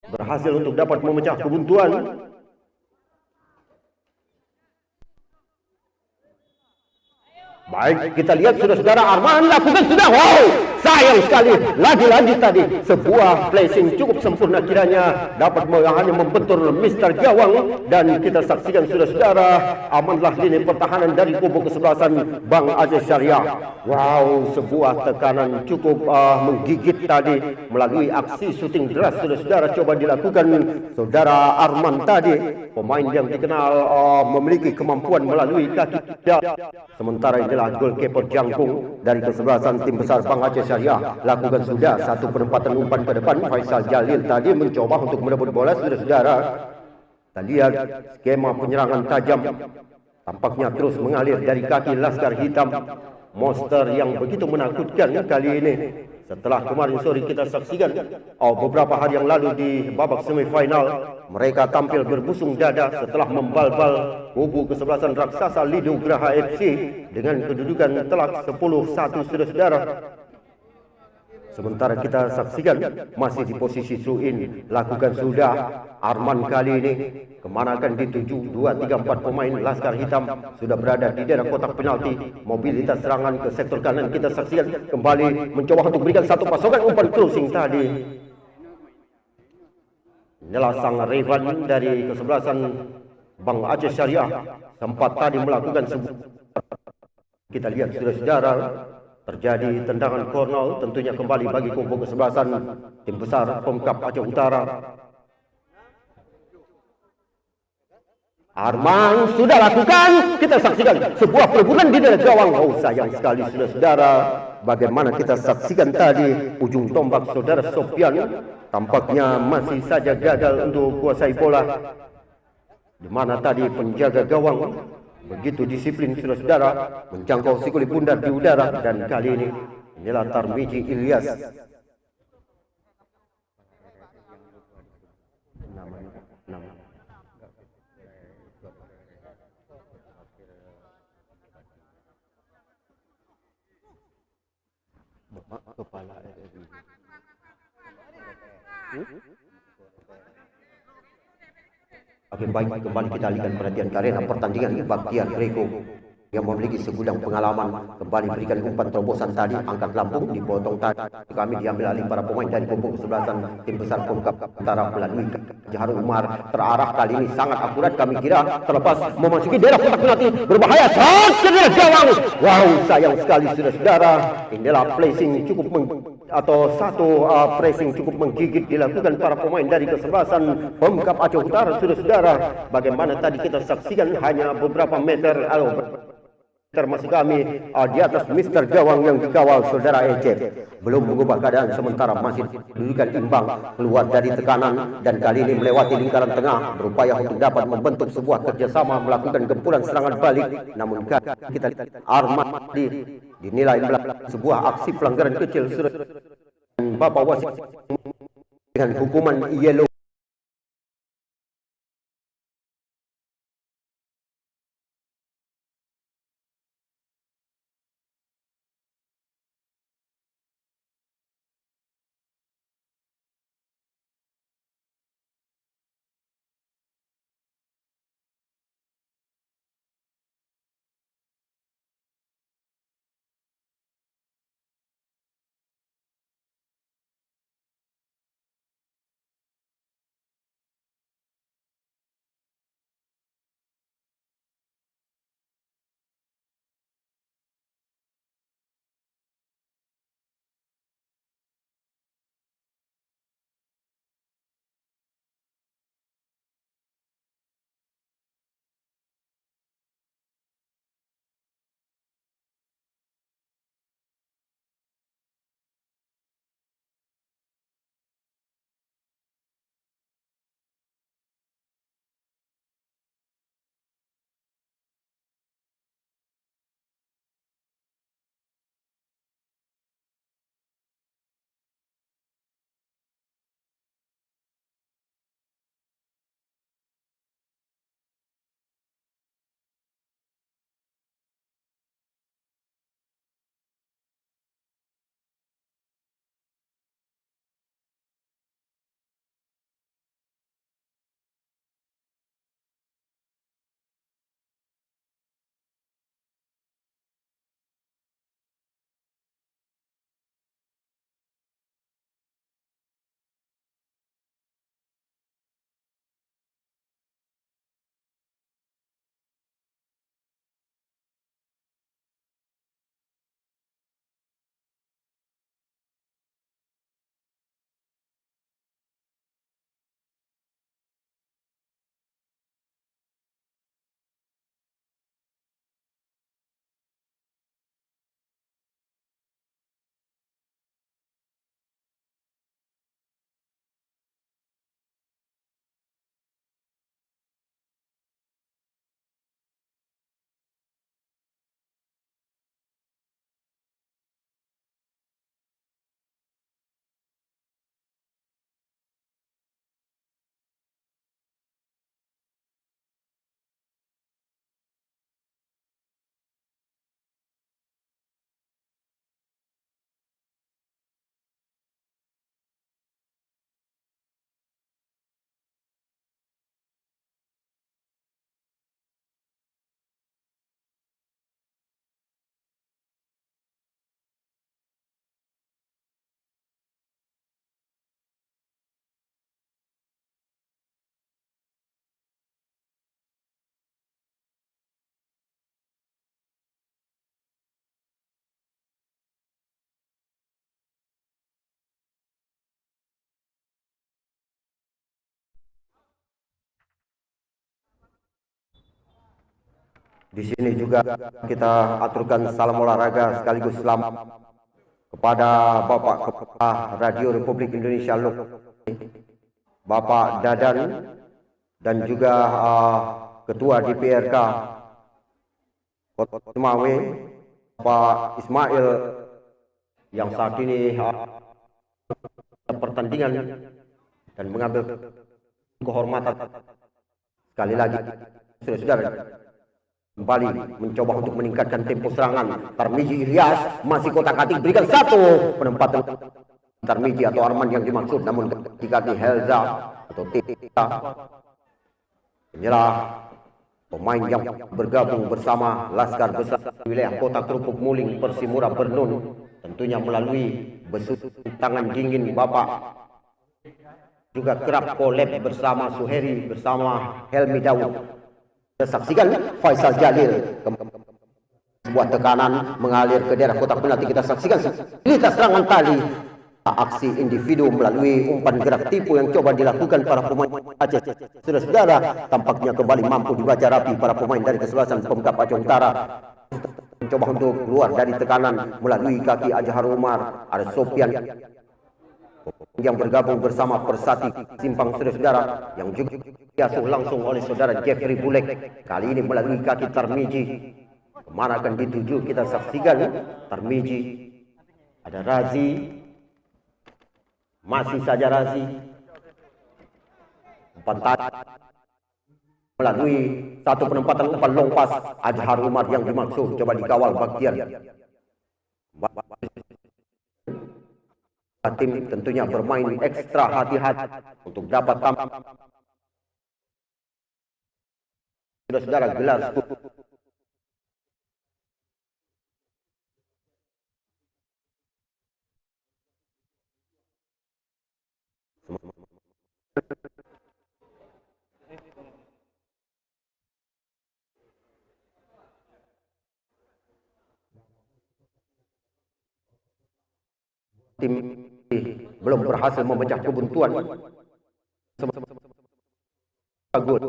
berhasil untuk dapat memecah kebuntuan. Baik, kita lihat saudara-saudara, Arman lakukan sudah. Wow, sayang sekali. Lagi-lagi tadi sebuah placing cukup sempurna kiranya dapat hanya membentur Mister Gawang. Dan kita saksikan saudara-saudara, amanlah lini pertahanan dari kubu kesebelasan Bang Aceh Syariah. Wow, sebuah tekanan cukup menggigit tadi melalui aksi shooting deras saudara-saudara coba dilakukan saudara Arman tadi, pemain yang dikenal memiliki kemampuan melalui kaki. Sementara inilah goalkeeper jangkung dari kesebelasan tim besar Bang Aceh Syariah lakukan sudah satu penempatan umpan ke depan. Faisal Jalil tadi mencoba untuk merebut bola saudara-saudara. Kita lihat skema penyerangan tajam tampaknya terus mengalir dari kaki Laskar Hitam. Monster yang begitu menakutkan kali ini. Setelah kemarin sore kita saksikan beberapa hari yang lalu di babak semifinal, mereka tampil berbusung dada setelah membalbal kubu kesebelasan raksasa Lido Graha FC dengan kedudukan telak 10-1 saudara-saudara. Sementara kita saksikan masih di posisi throw in lakukan sudah. Arman kali ini kemana akan dituju? 2, 3, 4 pemain Laskar Hitam sudah berada di daerah kotak penalti. Mobilitas serangan ke sektor kanan kita saksikan kembali mencoba untuk berikan satu pasokan umpan closing tadi. Inilah sang rival dari kesebelasan Bang Aceh Syariah sempat tadi melakukan sebuah. Kita lihat saudara-saudara, terjadi tendangan corner tentunya kembali bagi kubu kesebelasan tim besar Pemkap Aceh Utara. Arman sudah lakukan, kita saksikan sebuah perebutan di daerah gawang. Oh, sayang sekali saudara-saudara, bagaimana kita saksikan tadi ujung tombak saudara Sofian tampaknya masih saja gagal untuk kuasai bola. Di mana tadi penjaga gawang begitu disiplin saudara-saudara menjangkau si kulit bundar di udara. Dan kali ini inilah Tarmiji Ilyas. Kepala Oke, baik, kembali kita alihkan perhatian ke arena pertandingan. Baktiar Reko yang memiliki segudang pengalaman kembali berikan umpan terobosan tadi, angkat lambung, dipotong tadi. Kami diambil alih para pemain dari kubu kesebelasan tim besar Pemkap Utara melalui Jaharul Umar. Terarah kali ini sangat akurat, kami kira terlepas memasuki daerah kotak penalti berbahaya saat cedera gawang. Wow, sayang sekali saudara-saudara. Inilah placing cukup pressing cukup menggigit dilakukan para pemain dari kesebelasan Pemkap Aceh Utara saudara-saudara. Bagaimana tadi kita saksikan hanya beberapa meter termasuk kami di atas Mister Gawang yang dikawal saudara Ecep belum mengubah keadaan, sementara masih dudukan imbang keluar dari tekanan dan kali ini melewati lingkaran tengah berupaya untuk dapat membentuk sebuah kerjasama melakukan gempuran serangan balik. Namun kita lihat Arman dinilai melakukan sebuah aksi pelanggaran kecil Bapak wasit dengan hukuman yellow. Di sini juga kita aturkan salam olahraga sekaligus selamat kepada Bapak Kepala Radio Republik Indonesia Bapak Dadan dan juga Ketua DPRK Kota Cimawe Pak Ismail yang saat ini pertandingan dan mengambil kehormatan. Sekali lagi saudara-saudara kembali mencoba untuk meningkatkan tempo serangan. Tarmizi Ilyas masih kotak-atik berikan satu penempatan Tarmizi atau Arman yang dimaksud, namun ketika di Helza atau Tita inilah pemain yang bergabung bersama Laskar Besar wilayah Kota Kerupuk Muling Persimura Bernun, tentunya melalui besut tangan dingin Bapak juga kerap kolab bersama Suheri bersama Helmi Daud. Kita saksikan Faisal Jalil, sebuah tekanan mengalir ke daerah kotak penalti. Kita saksikan lintas serangan tali, aksi individu melalui umpan gerak tipu yang coba dilakukan para pemain Aceh. Saudara-saudara, tampaknya kembali mampu dibaca rapi para pemain dari kesebelasan Pemkap Aceh Utara. Mencoba untuk keluar dari tekanan melalui kaki Azhar Umar. Ada Sofian yang bergabung bersama Persati Simpang, saudara-saudara, yang juga diasuh langsung oleh saudara Jeffrey Bulek. Kali ini melalui kaki Tarmizi. Kemana akan dituju? Kita saksikan Tarmizi. Ada Razi, masih saja Razi. Umpan tadi melalui satu penempatan umpan long pass Azhar Umar yang dimaksud, coba dikawal Baktiar. Tim tentunya bermain ekstra hati-hati untuk dapat tampil. Saudara-saudara, gelar tim belum berhasil memecah kebuntuan. Bagus.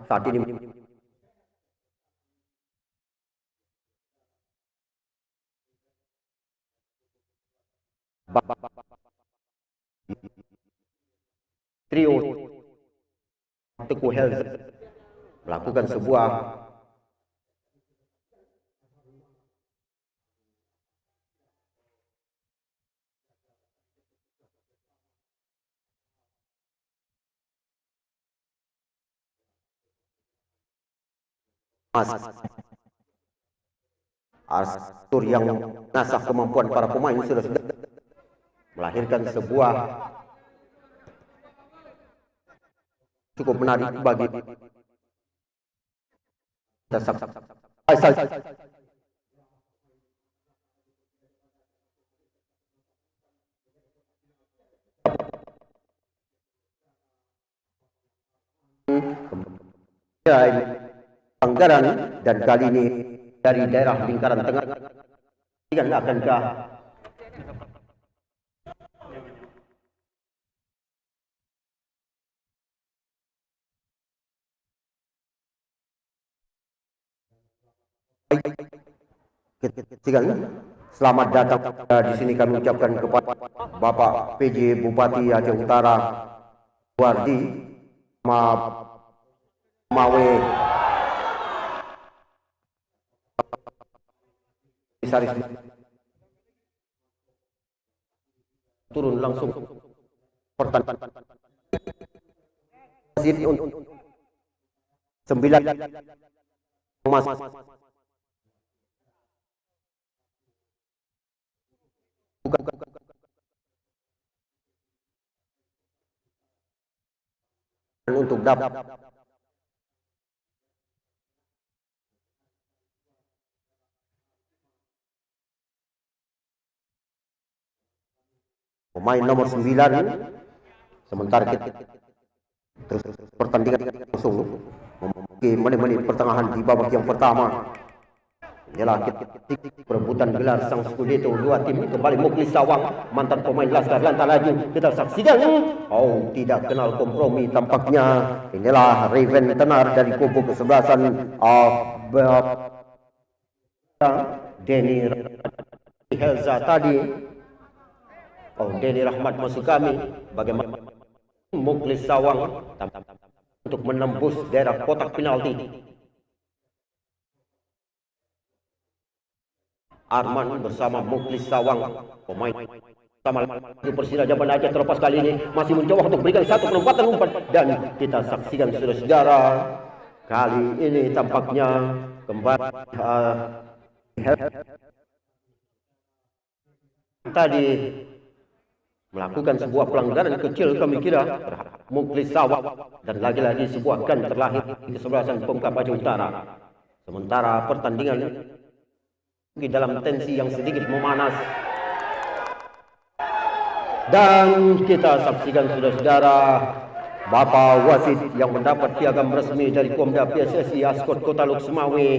Saat ini trio Teguh Helza melakukan sebuah Arthur yang mengasah kemampuan para pemain sudah melahirkan sebuah cukup menarik bagi Faisal. Anggaran dan kali ini dari daerah lingkaran tengah. Akankah selamat datang di sini kami ucapkan kepada Bapak PJ Bupati Aceh Utara Wardi Mawe Saris turun langsung pertandingan 9 emas untuk dapat pemain nomor 9, sementara kita terus pertandingan langsung memasuki menit-menit pertengahan di babak yang pertama. Inilah perebutan gelar sang Scudetto. Dua tim kembali Muklis Sawang, mantan pemain Laskar Lantas Laju. Kita saksikan. Oh, tidak kenal kompromi tampaknya. Inilah Raven Tenar dari kubu kesebelasan Denny Helza tadi. Oh, Denny Rahmat masuk kami. Bagaimana Muklis Sawang untuk menembus daerah kotak penalti. Arman bersama Muklis Sawang, pemain sama di Persiraja Banda Aceh terlepas kali ini masih mencoba untuk berikan satu penempatan umpan, dan kita saksikan saudara-saudara, kali ini tampaknya kembali tadi melakukan sebuah pelanggaran kecil kami kira terhadap Muklis Sawang, dan lagi-lagi sebuah gun terlahir di kesebelasan Pemkap Aceh Utara. Sementara pertandingan di dalam tensi yang sedikit memanas, dan kita saksikan saudara-saudara, Bapak wasit yang mendapat piagam resmi dari Komda PSSI Askot Kota Luk Semawe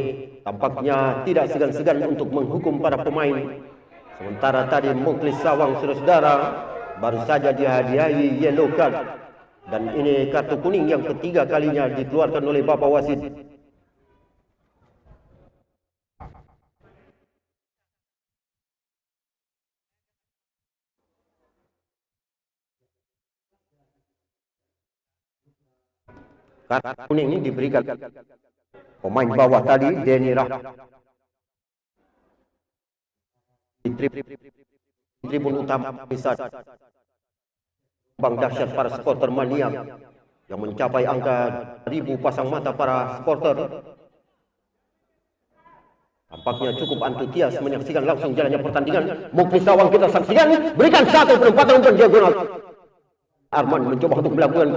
tampaknya tidak segan-segan untuk menghukum para pemain. Sementara tadi Muklis Sawang saudara-saudara baru saja dihadiahi yellow card, dan ini kartu kuning yang ketiga kalinya dikeluarkan oleh Bapak wasit. Kartu kuning ini diberikan pemain bawah tadi, Denny Rahmat, di tribun utama bisa bang dahsyat para supporter maniak yang mencapai angka 1000 pasang mata para supporter. Tampaknya cukup antusias menyaksikan langsung jalannya pertandingan. Muklis Sawang kita saksikan berikan satu penempatan umpan diagonal. Arman mencoba untuk melakukan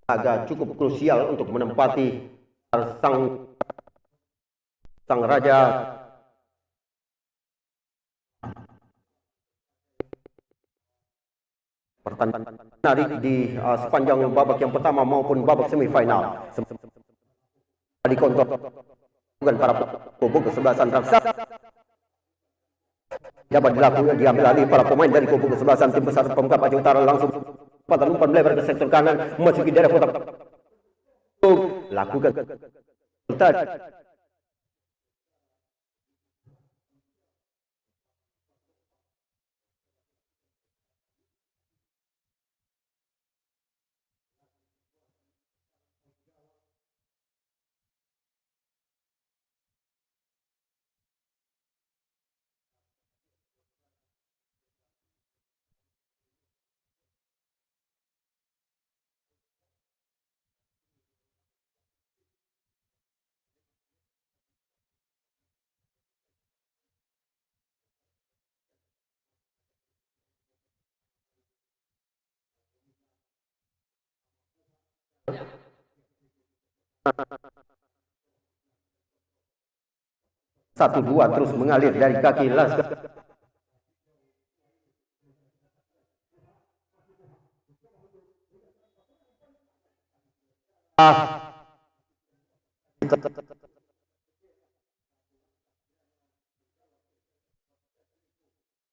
agak cukup krusial untuk menempati sang raja. Pertandingan menarik di sepanjang babak yang pertama maupun babak semifinal. Di kontrol bukan para kubu kesebelasan raksasa dapat diambil alih para pemain dari kubu kesebelasan tim besar Pemkap Aceh Utara. Langsung patah umpan melebar ke sektor kanan memasuki daerah kotak. Lakukan Satu dua terus mengalir dari kaki Laskar.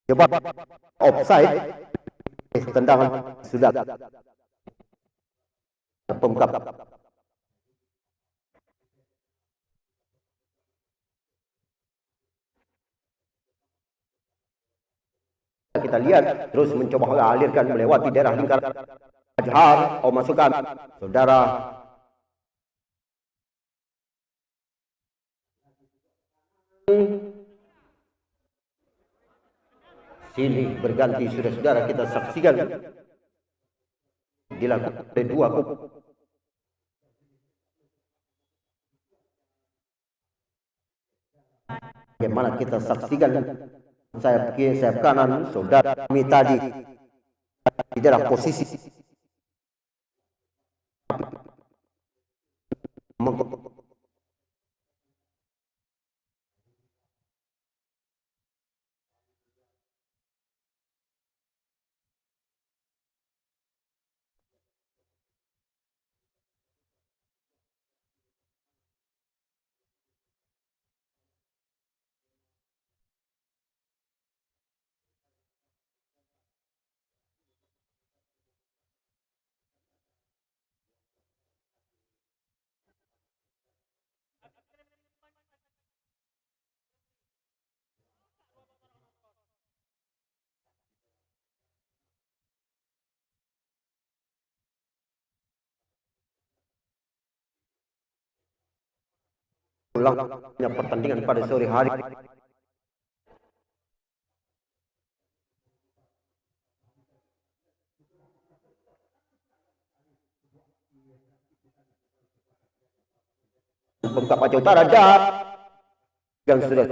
Coba offside, tendangan sudah pengungkap. Kita lihat terus mencoba mengalirkan melewati daerah lingkaran Ajhar. Masukkan saudara silih berganti. Sudah saudara kita saksikan dilakukan oleh dua kubu. Bagaimana kita saksikan sayap kiri, sayap kanan saudara kami tadi di daerah posisi ulangnya pertandingan pada sore hari. Pengungkap Aceh Utara dan yang sudah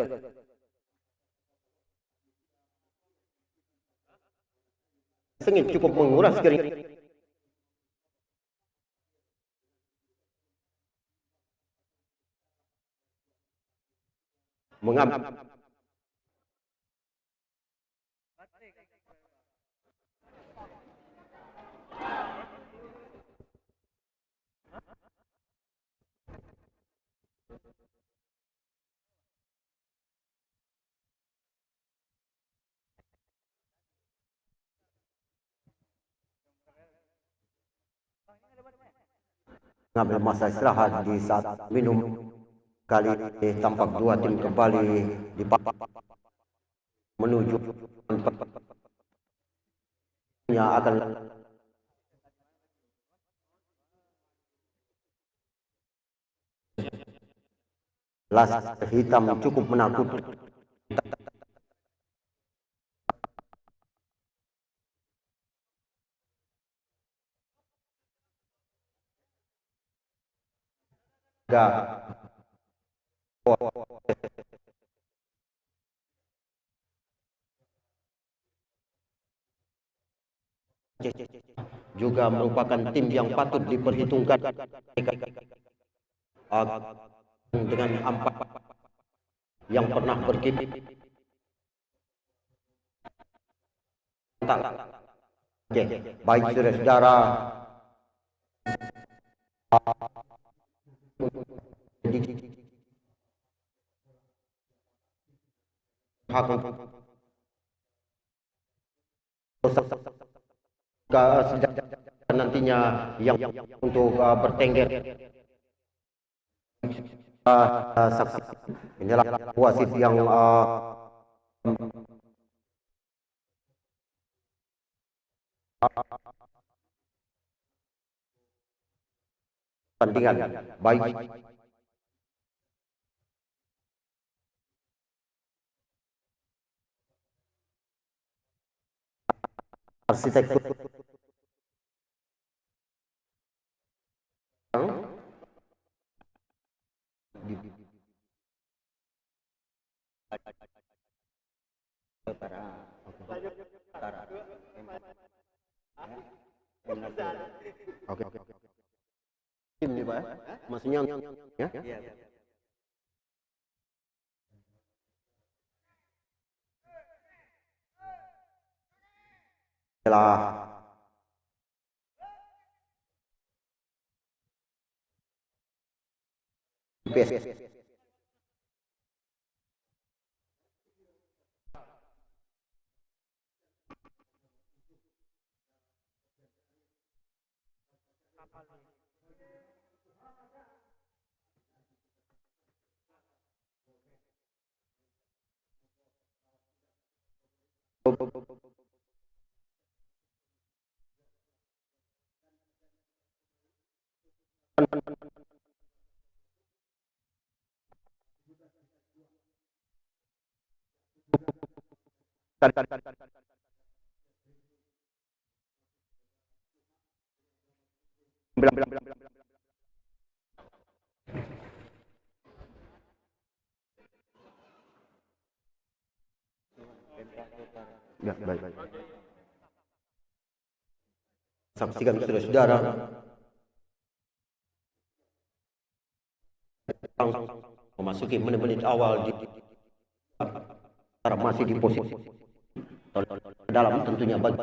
sengit cukup menguras keringat. Mengambil masa istirahat di saat minum kali ini tampak dua tim kembali di menuju yang akan las hitam cukup menakutkan. Juga merupakan tim yang patut diperhitungkan dengan empat yang pernah berkiprah. Baik saudara-saudara, nantinya yang untuk bertengger saksi inilah wasit yang pertandingan baik arsitektur Oke. Ini Pak, maksudnya ya. Telah ya, baik. Saksikan saudara-saudara memasuki menit-menit awal di masih di posisi dalam tentunya bagi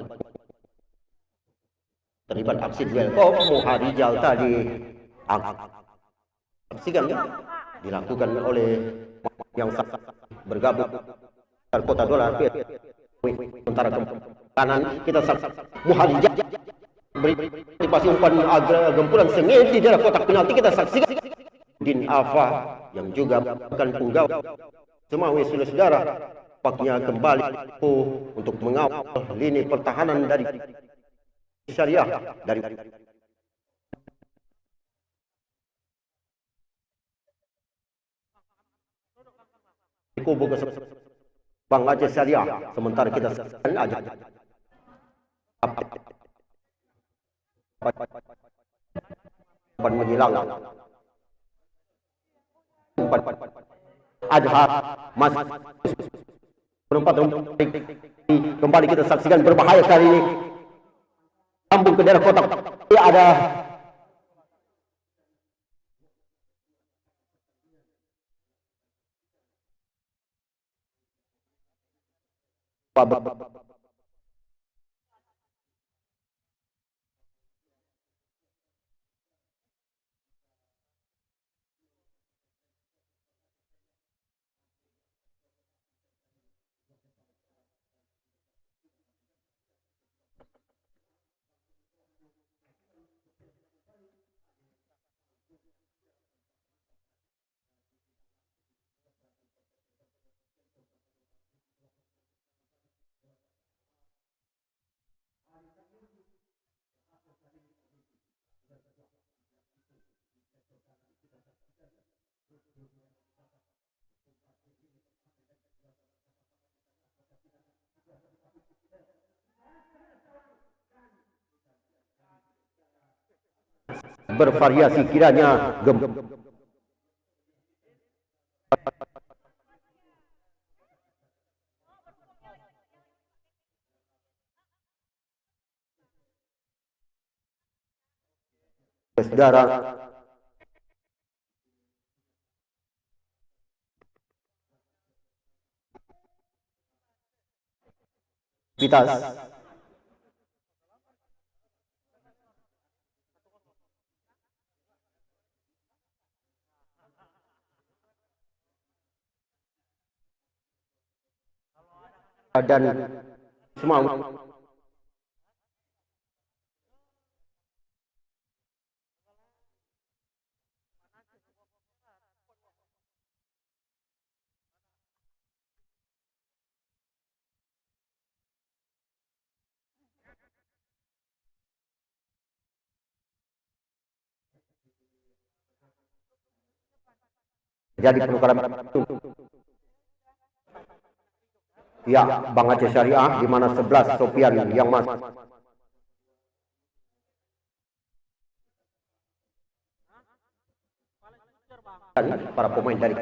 terlibat aksi duel Muharijal tadi saksikan ya dilakukan oleh yang bergabung dari kota dolar antara kanan kita saksikan Muharijal beri umpan gempuran sengit di daerah kotak penalti. Kita saksikan Din Afa yang juga akan penggawa Semawi saudara paknya kembali untuk mengawal lini pertahanan dari Syariah dari kubu Bang Aceh Syariah. Sementara kita saksikan aja menghilang Adhar Mas kembali kita saksikan berbahaya kali ini sambung ke daerah kotak. Ada bervariasi kiranya saudara Vitas dan semua jadi penukaran ya Bang Aceh Syariah di mana 11 Sofian yang masuk para pemain dari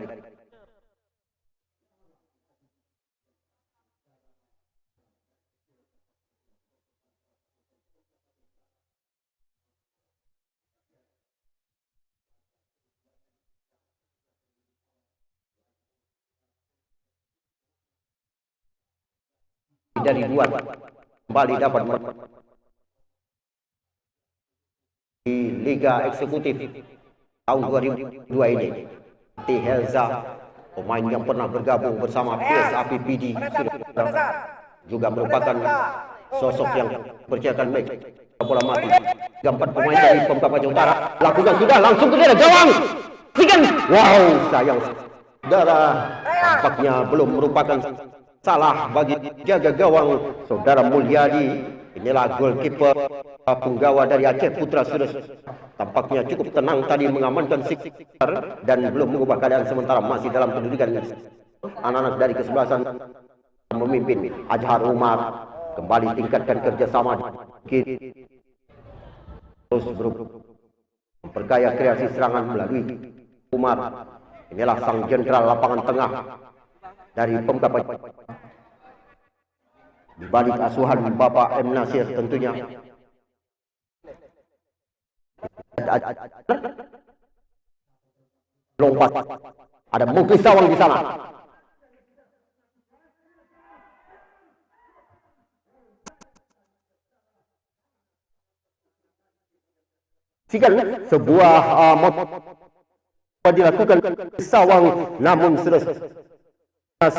dari luar kembali dapat di Liga Eksekutif tahun 2002 ini. T. Helza, pemain yang pernah bergabung bersama PSAPPD, juga merupakan sosok yang percayakan match bola mati. 4 pemain dari Pemkap Aceh Utara lakukan sudah langsung ke daerah gawang. Wow, sayang saudara, tampaknya belum merupakan salah bagi jaga gawang saudara Mulyadi. Inilah goalkeeper punggawa dari Aceh Putra sudah tampaknya cukup tenang tadi mengamankan sekitar dan belum mengubah keadaan sementara masih dalam pendudukan anak-anak dari kesebelasan memimpin. Azhar Umar kembali tingkatkan kerjasama terus bergaya kreasi serangan melalui Umar. Inilah sang jenderal lapangan tengah dari Pemkap di balik asuhan Bapak M. Nasir tentunya. Lompat, ada Muklis Sawang di sana. Sebuah dilakukan Sawang, namun sudah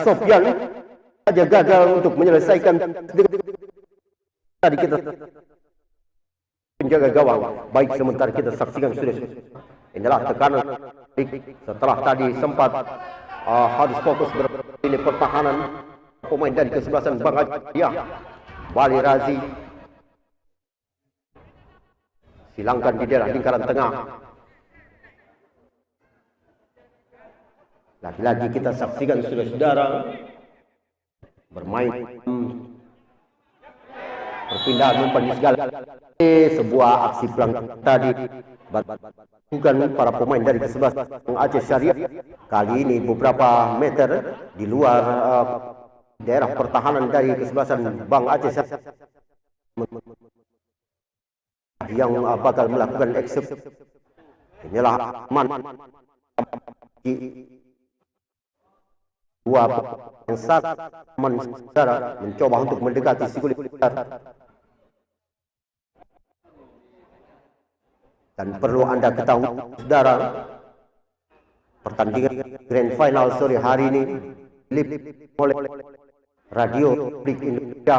Sofyan saja gagal untuk menyelesaikan. Tadi kita penjaga gawang baik, sementara kita saksikan sudah inilah tekanan setelah tadi sempat harus fokus ini pertahanan pemain dari kesebelasan Bang Aceh. Bali Razi silangkan di daerah lingkaran tengah. Lagi-lagi kita saksikan saudara-saudara bermain perpindahan umpan di segala sebuah aksi pelanggaran tadi bukan para pemain dari kesebelasan Aceh Syariah. Kali ini beberapa meter di luar daerah pertahanan dari kesebelasan Bang Aceh Syariah yang bakal melakukan eksekusi. Inilah aman dua yang sangat saudara mencoba untuk mendekati si kulit dan perlu Anda ketahui saudara, pertandingan Grand Final sore hari ini diliput oleh Radio Republik Indonesia.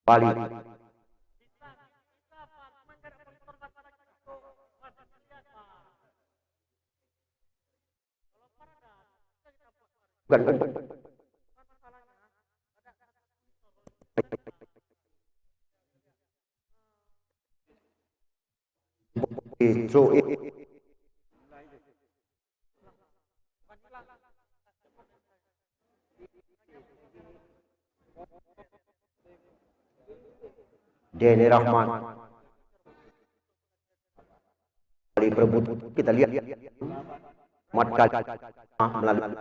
Bali Denny Rahman kali berebut, kita lihat Mat Kali melalui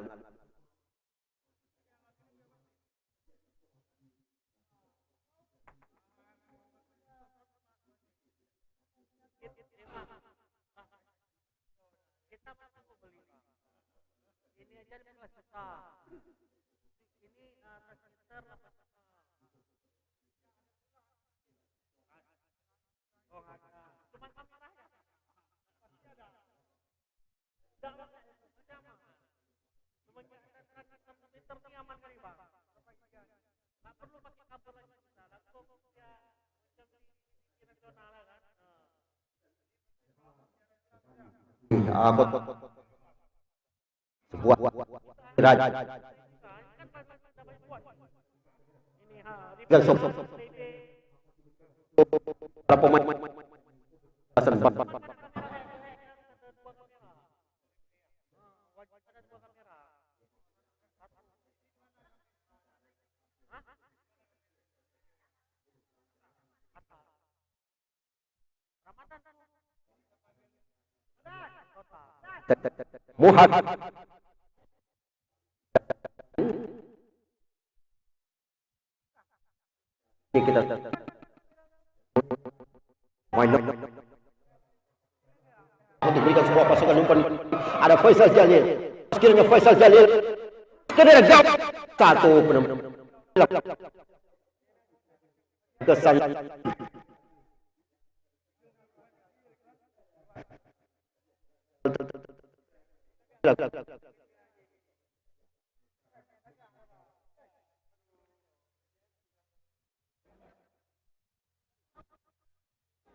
sebuah raja para pemain Muhad kita main untuk berikan sebuah pasukan umpan. Ada Faisal Jalil. Sekiranya Faisal Jalil kena jawab satu kesan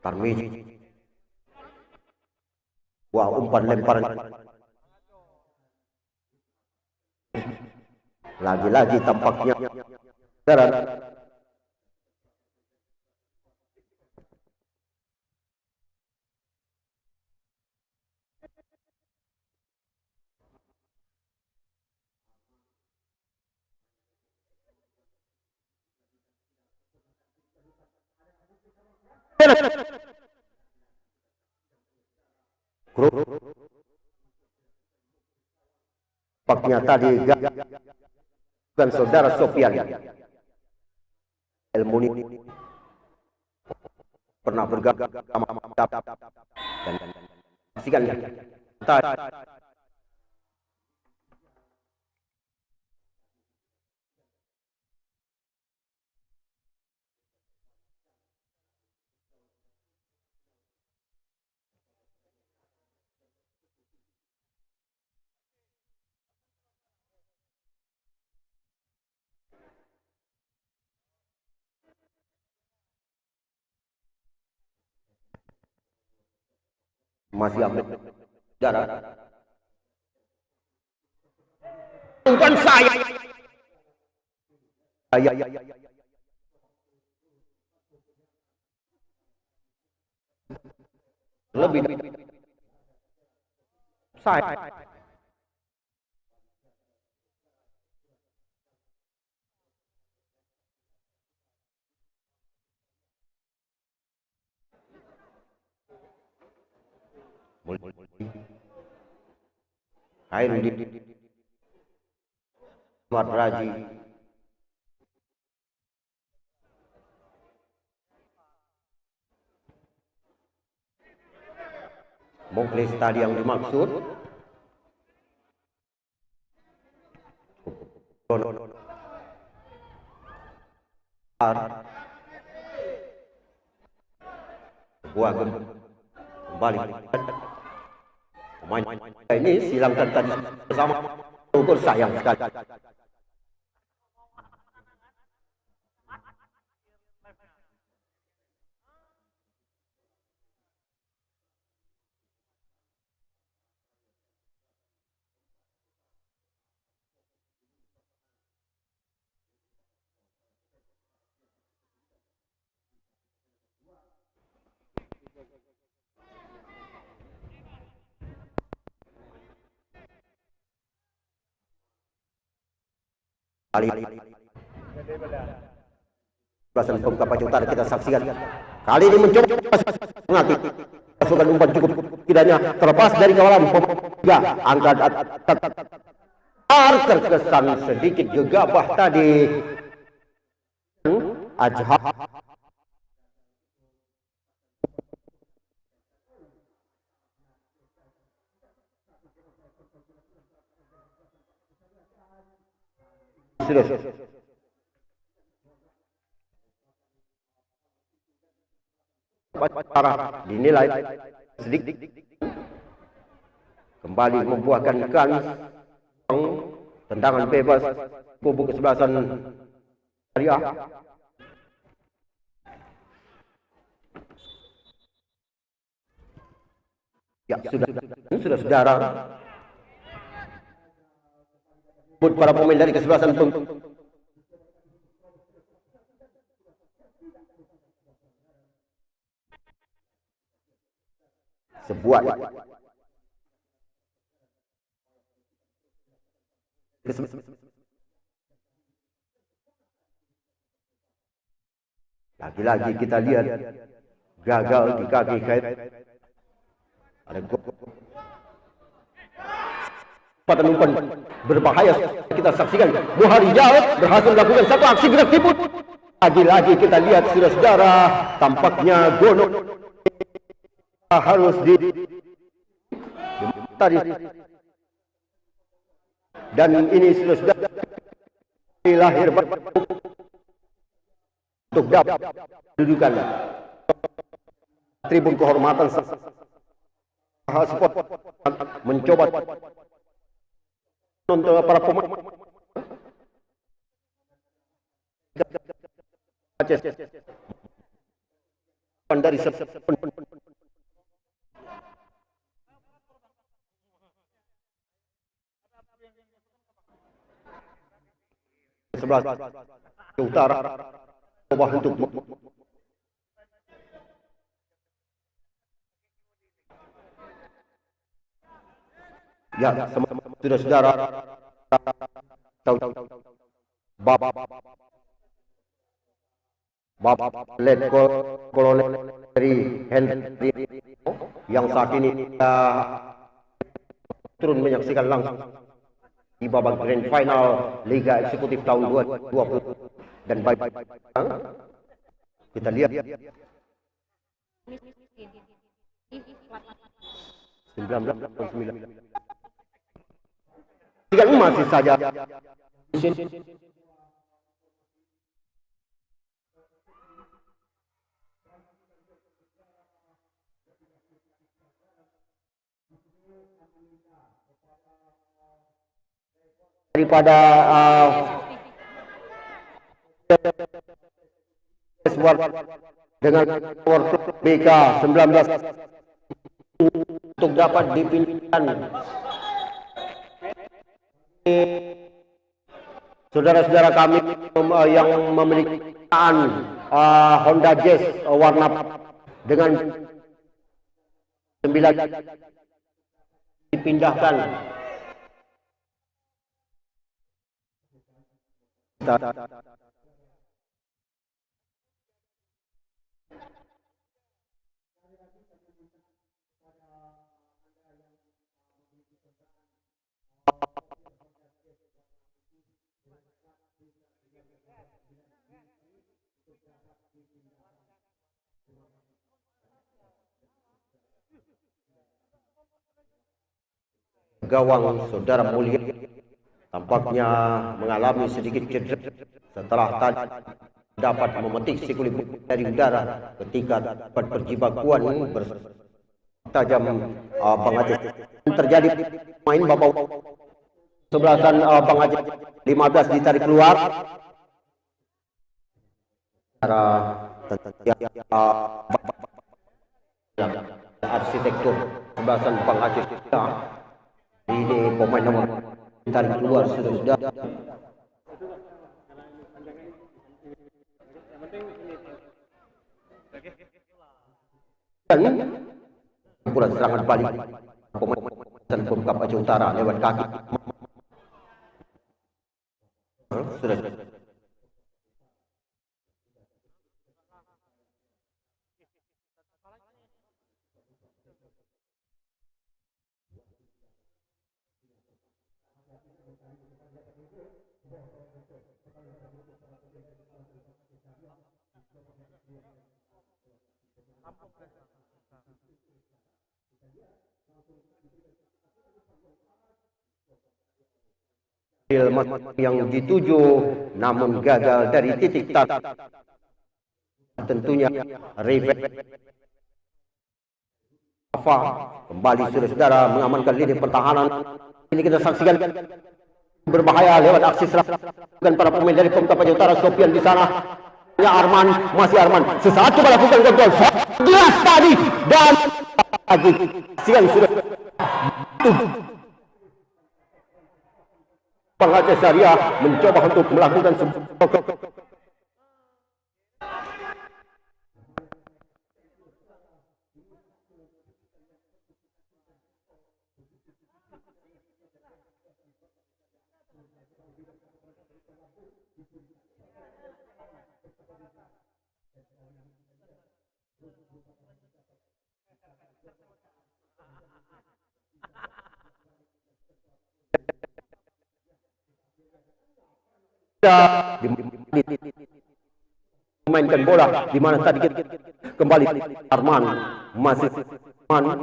Tarmizi. Wah, umpan lemparan. Lagi-lagi tampaknya darat. Grup paknya tadi dan saudara Sofian Elmuni pernah bergabung sama dan pastikan masih ambil darah. Umpan saya lebih saya Khairuddin Ahmad Raji Muklis tadi yang dimaksud buah kembali pemain ini silangkan tadi bersama ukur sayang sekali. Belasan pengkapal utara kita saksikan kali ini mencoba mengatih pasukan umpan cukup tidaknya terlepas dari kawalan ya angkat terkesan sedikit gegabah tadi Ajhar sudah parah dinilai sedikit kembali membuahkan kans tendangan bebas kubu kesebelasan Syariah. Ya sudah saudara buat para pemain dari kesebelasan sebuah lagi-lagi kita lihat gagal di kaki kait ada pada umpan berbahaya kita saksikan Buhari Jawab berhasil melakukan satu aksi gerak tipu Lagi-lagi kita lihat saudara-saudara, tampaknya Gono harus tadi, dan ini saudara-saudara lahir untuk dapat dudukan tribun kehormatan sport mencoba untuk para pemain dari sebelah utara coba untuk ya saudara-saudara Bapak Kolonel Henry yang saat ini turun menyaksikan langsung di babak grand final Liga Eksekutif tahun 2020 dan baik kita lihat 19 masih saja daripada dengan skor BK 19 untuk dapat dipindahkan saudara-saudara kami yang memiliki Honda Jazz warna dengan 9 dipindahkan gawang saudara mulia tampaknya mengalami sedikit cedera setelah tadi dapat memetik si kulit dari udara ketika dapat berjibakuan bertajam Bang Aceh. Terjadi main bapak sebelasan Bang Aceh 15 ditarik keluar. Arsitektur sebelasan Bang Aceh ini pemain nomor tarik keluar sudah dan kumpulan serangan balik pemain Pemkap Aceh Utara lewat kaki sudah yang dituju namun gagal dari titik start. Tentunya Rafa kembali saudara mengamankan lini pertahanan. Ini kita saksikan berbahaya lewat aksi serangan para pemain dari Pemkap Aceh Utara. Sofian di sana, ya Arman, masih Arman sesaat coba lakukan kontrol jelas tadi dan lagi siang sudah Bang Aceh Syariah mencoba untuk melakukan memainkan bola, di mana tadi kita kembali Arman masih Arman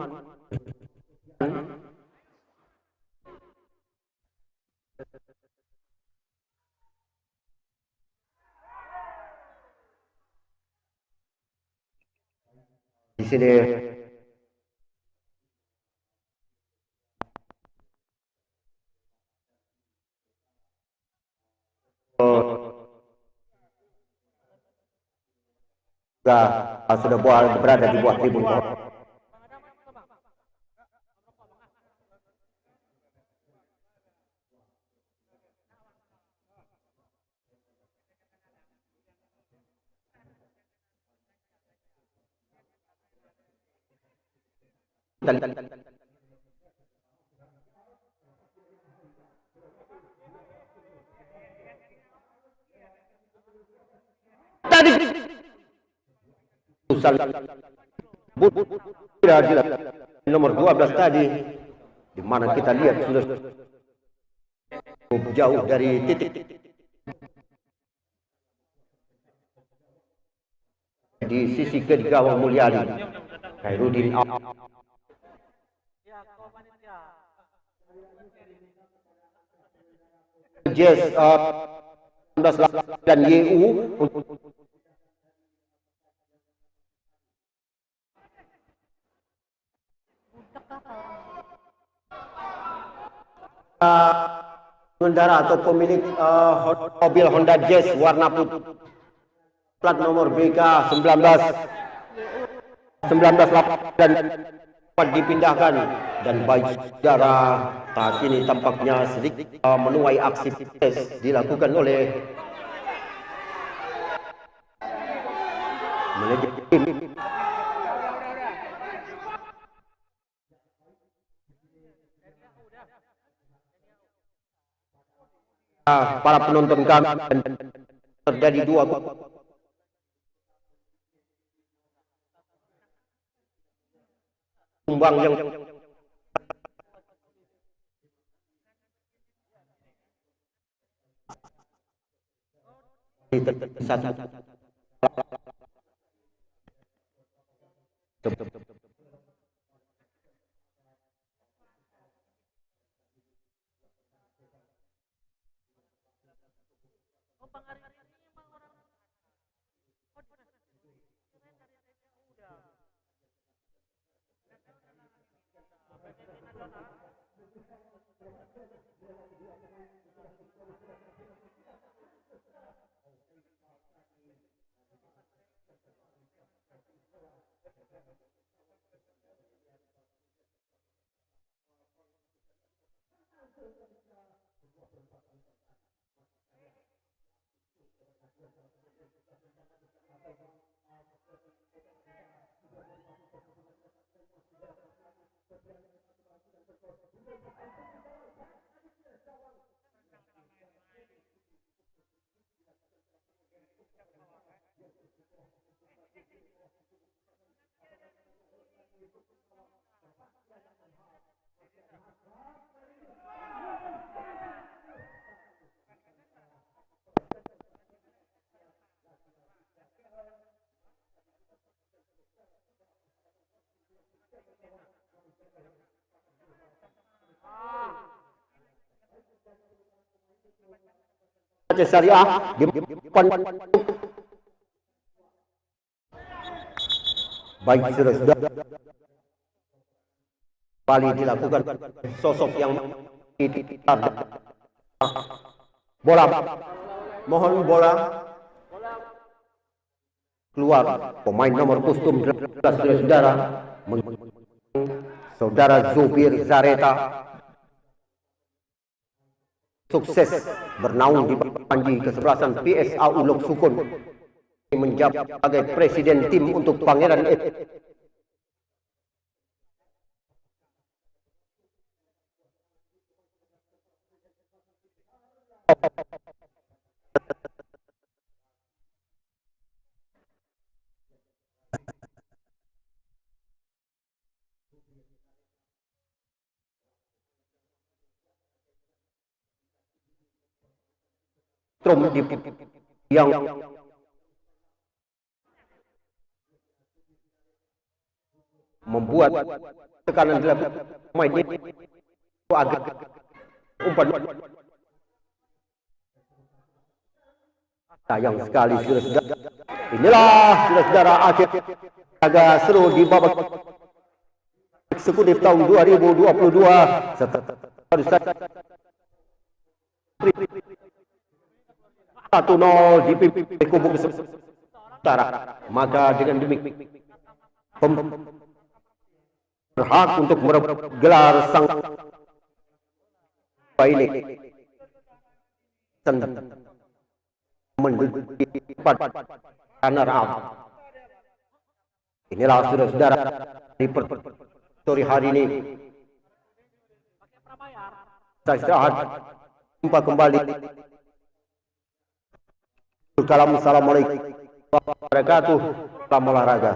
di sini sudah berada di bawah tribun. Tadi nomor 12 tadi, di mana kita lihat sudah jauh dari titik di sisi kiri gawang Mulyadi. Khairuddin Jazz 19 dan YU pengendara atau pemilik mobil Honda Jazz warna putih plat nomor BK 19 dan dipindahkan, dan baik saudara saat ini tampaknya sedikit menuai aksi protes dilakukan oleh manajemen tim. Para penonton kami, terjadi dua tumbang yang satu Syariah di depan. Baik, sudah kembali dilakukan sosok yang bola, mohon bola keluar. Pemain nomor kostum 18 saudara Zubir Zareta sukses bernaung di Panji kesebelasan PSA Ulok Sukun menjabat sebagai presiden tim untuk Pangeran yang membuat tekanan dilakukan pemain ini agak umpan. Sayang sekali sudah. Inilah saudara akhir agak seru di babak eksekutif tahun 2022 setelah 1-0 dipimpin kubu utara. Maka dengan demikian berhak untuk merebut gelar sang ini menduduki runner up. Inilah saudara-saudara di sore hari ini. Saya istirahat, jumpa kembali. Assalamualaikum warahmatullahi wabarakatuh. Salam olahraga.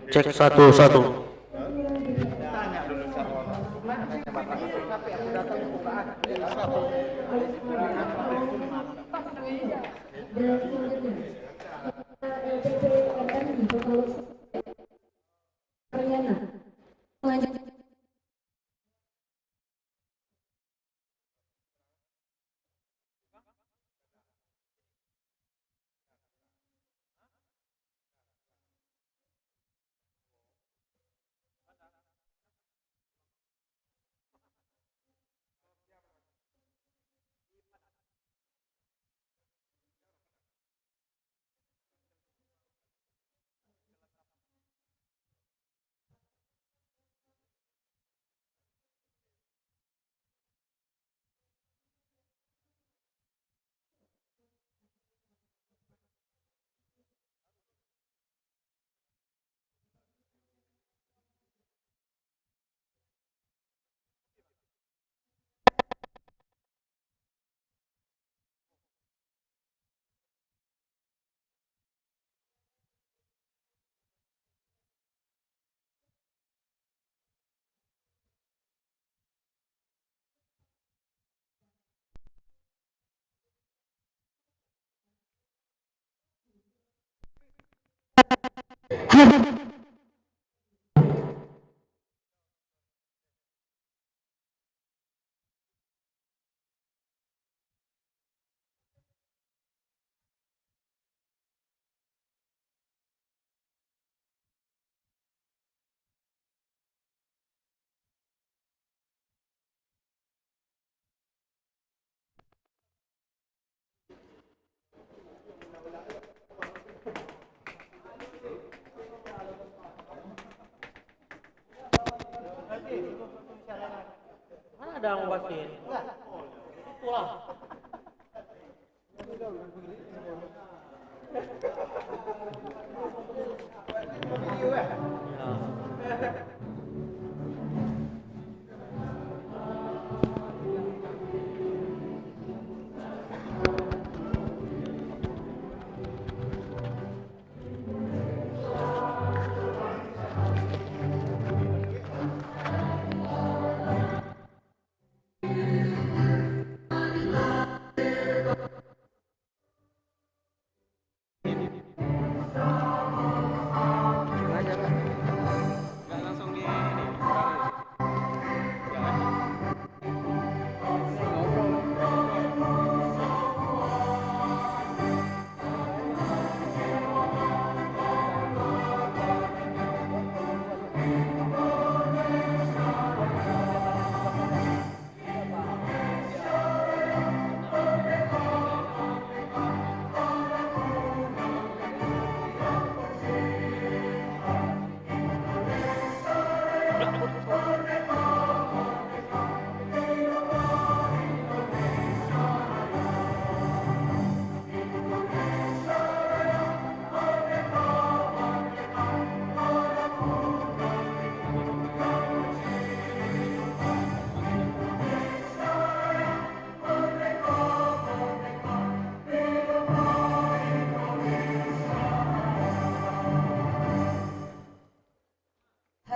Cek 1-1. Mana ada yang ngobatin? Itulah.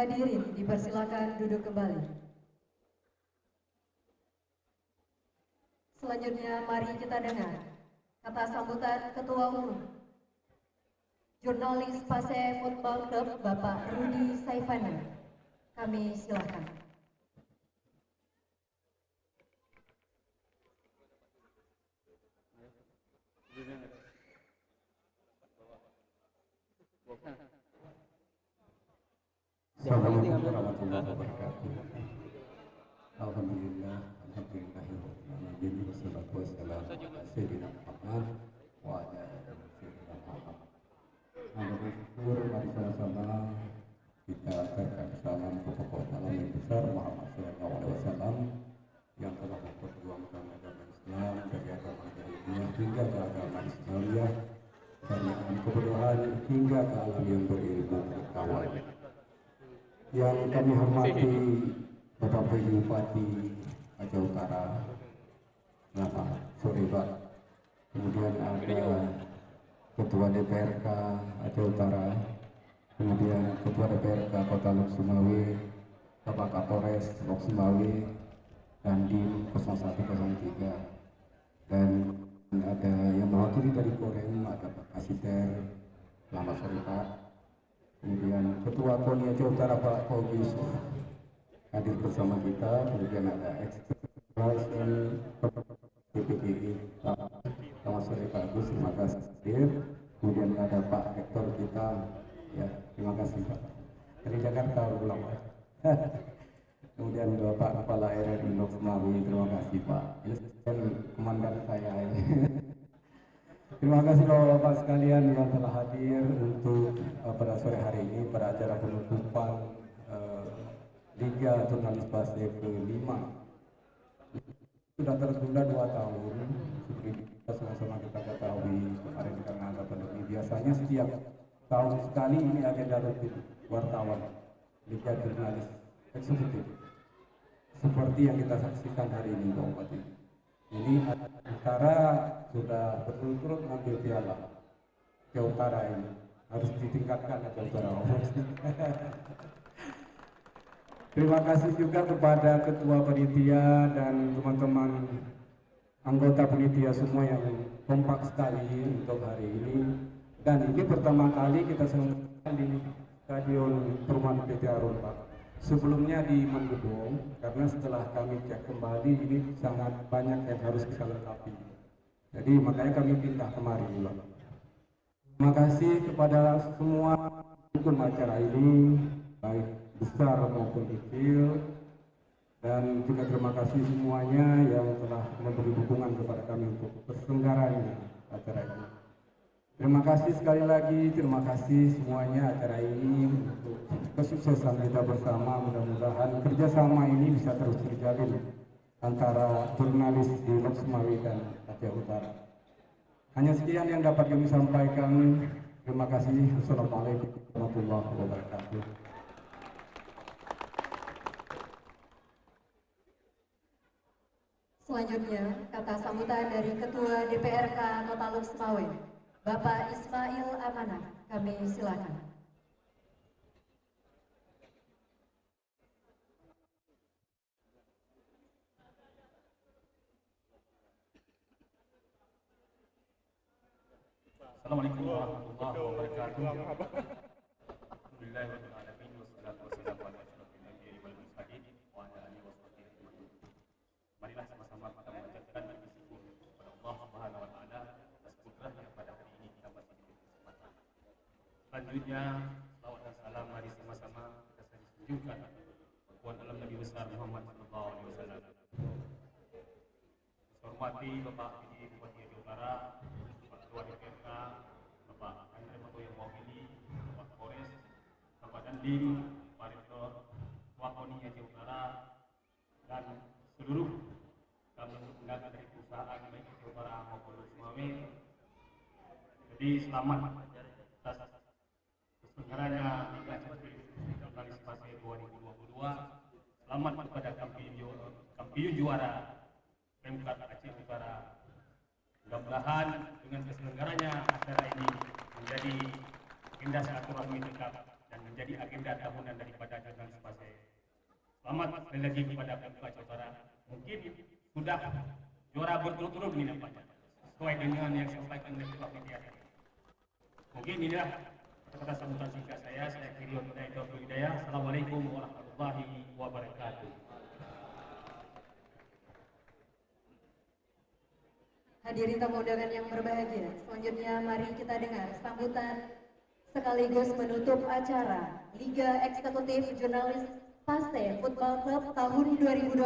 Hadirin dipersilakan duduk kembali. Selanjutnya mari kita dengar kata sambutan Ketua Umum Jurnalis Pasai Football Club Bapak Rudi Saifana. Kami silakan. Assalamualaikum warahmatullahi wabarakatuh. Alhamdulillah, alhamdulillahirrahmanirrahim. Wassalatu wassalamu ala sayyidina Muhammad wa ala alihi sayyidina Muhammad. Bersyukur, mari sama-sama kita aturkan salam ke pokok salam yang besar Muhammad sallallahu alaihi wasallam yang telah memperjuangkan agama Islam dari agama jahiliyah hingga ke agama Islamiyah, dari alam kebodohan hingga ke alam yang berilmu pengetahuan. Yang kami hormati Bapak Bupati Aceh Utara, Bapak sore Pak. Kemudian ada Ketua DPRK Aceh Utara, kemudian Ketua DPRK Kota Lok Sumawe, Bapak Kapolres Lok Sumawe, dan Dim 0103, dan ada yang mewakili dari Korem, ada Pak Kasiter, selamat sore Pak. Kemudian Ketua KONI Aceh Utara Pak Fauzi Yusuf hadir bersama kita. Kemudian ada ex-Presiden DPPI Pak, selamat sore Pak Agus, terima kasih hadir. Kemudian ada Pak Rektor kita, ya terima kasih Pak, dari Jakarta ulang Pak. Kemudian Bapak Kepala RRI Lok Sumawe, terima kasih Pak. Ini komandan saya ini. Terima kasih Bapak-Bapak sekalian yang telah hadir untuk pada sore hari ini pada acara penutupan Liga Jurnalis Basel ke-5. Sudah tertunda 2 tahun, seperti kita sama-sama kita ketahui kemarin karena ada pandemi. Biasanya setiap tahun sekali ini agenda rutin wartawan Liga Jurnalis Eksekutif, seperti yang kita saksikan hari ini Pak Bupati. Ini antara sudah berturut-turut mengambil piala Aceh Utara, ini harus ditingkatkan Aceh Utara. Terima kasih juga kepada Ketua Panitia dan teman-teman anggota panitia semua yang kompak sekali untuk hari ini. Dan ini pertama kali kita selenggarakan di Stadion Perumahan PT Arun Pak. Sebelumnya di Mangudong, karena setelah kami cek kembali ini sangat banyak yang harus kita lengkapi. Jadi makanya kami pindah kemari Pak. Terima kasih kepada semua pendukung acara ini, baik besar maupun kecil, dan juga terima kasih semuanya yang telah memberi dukungan kepada kami untuk terselenggaranya acara ini. Terima kasih sekali lagi, terima kasih semuanya acara ini untuk kesuksesan kita bersama. Mudah-mudahan kerjasama ini bisa terus terjalin antara jurnalis di Lok Sumawe dan Aceh Utara. Hanya sekian yang dapat kami sampaikan. Terima kasih. Assalamualaikum warahmatullahi wabarakatuh. Selanjutnya, kata sambutan dari Ketua DPRK Kota Lok Sumawe, Bapak Ismail Amanah, kami silakan. Assalamualaikum warahmatullahi wabarakatuh. Alhamdulillahirabbil alamin wassalatu wassalamu ala asyrofil anbiya'i wal mursalin wa ala alihi washabbihi ajmain. Marilah sama-sama kita mengucapkan dan bersyukur kepada Allah Subhanahu wa taala atas kudrahnya pada hari ini kita masih diberi kesempatan. Selanjutnya, salawat dan salam mari sama-sama kita sanjungkan kepada alam Nabi besar Muhammad sallallahu alaihi wasallam. Hormati Bapak Bupati Aceh Utara, Ketua DPRK, Bapak Andre Mato yang mewakili, Bapak Kapolres, Bapak Dandim, Pak Rektor, Ketua KONI Aceh Utara, dan seluruh tamu-tamu dari perusahaan baik Aceh Utara maupun Lok Sumawe. Jadi selamat atas terselenggaranya Liga Jurnalis Basel 2022. Selamat kepada kampiun juara Pemkab Aceh Utara. Mudah-mudahan dengan keselenggaranya acara ini menjadi agenda silaturahmi tetap dan menjadi agenda tahunan daripada jurnalis Basel. Selamat sekali lagi kepada Pemkab Aceh Utara. Mungkin sudah juara berturut-turut ini nampaknya, sesuai dengan yang disampaikan oleh Ketua Media. Mungkin inilah kata sambutan singkat saya. Saya akhiri wabillahi hidayah. Assalamualaikum warahmatullahi wabarakatuh. Hadirin tamu undangan yang berbahagia, selanjutnya mari kita dengar sambutan sekaligus menutup acara Liga Eksekutif Jurnalis Paste Football Club tahun 2022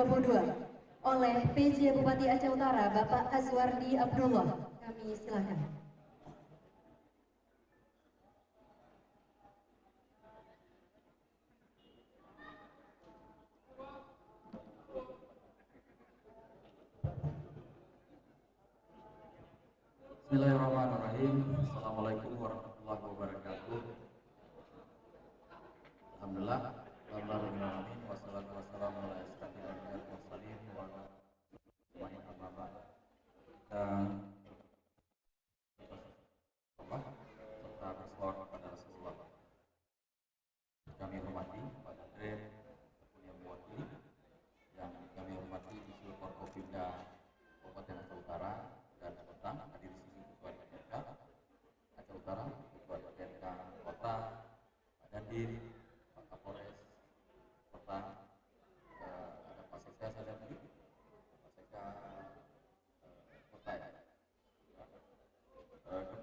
oleh PJ Bupati Aceh Utara Bapak Azwardi Abdullah. Kami silakan. Bismillahirrahmanirrahim. Assalamualaikum warahmatullahi wabarakatuh. Alhamdulillah, rabbil alamin, wassalatu wassalamu ala asyrofil anbiya'i wal mursalin wa ala alihi wa sahbihi. Dan serta berselawat kepada Rasulullah.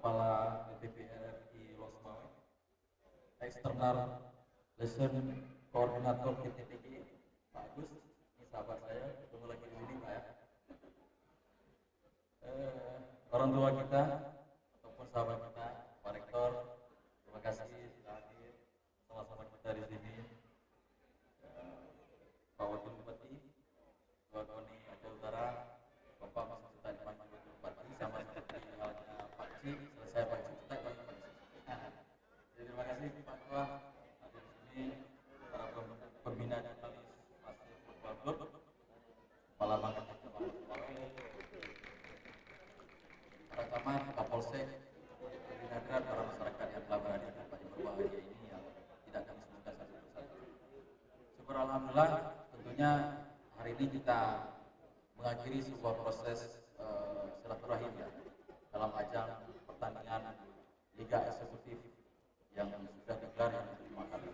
Kepala DPR di Losmawe, External Lesson Koordinator PTPG, Pak Agus, ini sahabat saya, ketemu lagi di sini Pak ya. Orang tua kita ataupun sahabat kita, Pak Rektor, terima kasih sudah hadir sama-sama kita di sini. Pak Wakil Bupati, Ketua KONI Aceh Utara, Bapak Mas Sultan Panji Bupati, sama seperti halnya Pak Cik, selesai Pak Cik, kita Pak Cik. Jadi terima kasih Pak Ketua hadir di sini, para pembina jurnalis Pasir Football Club, Kepala Bangkat para camat, Kapolsek, Binagra, para masyarakat yang telah berhadir di tempat yang berbahagia ini yang tidak kami sebutkan satu persatu. Syukur alhamdulillah, tentunya hari ini kita mengakhiri sebuah proses silaturahim ya dalam ajang pertandingan Liga Eksekutif yang sudah digelar yang kelima kali.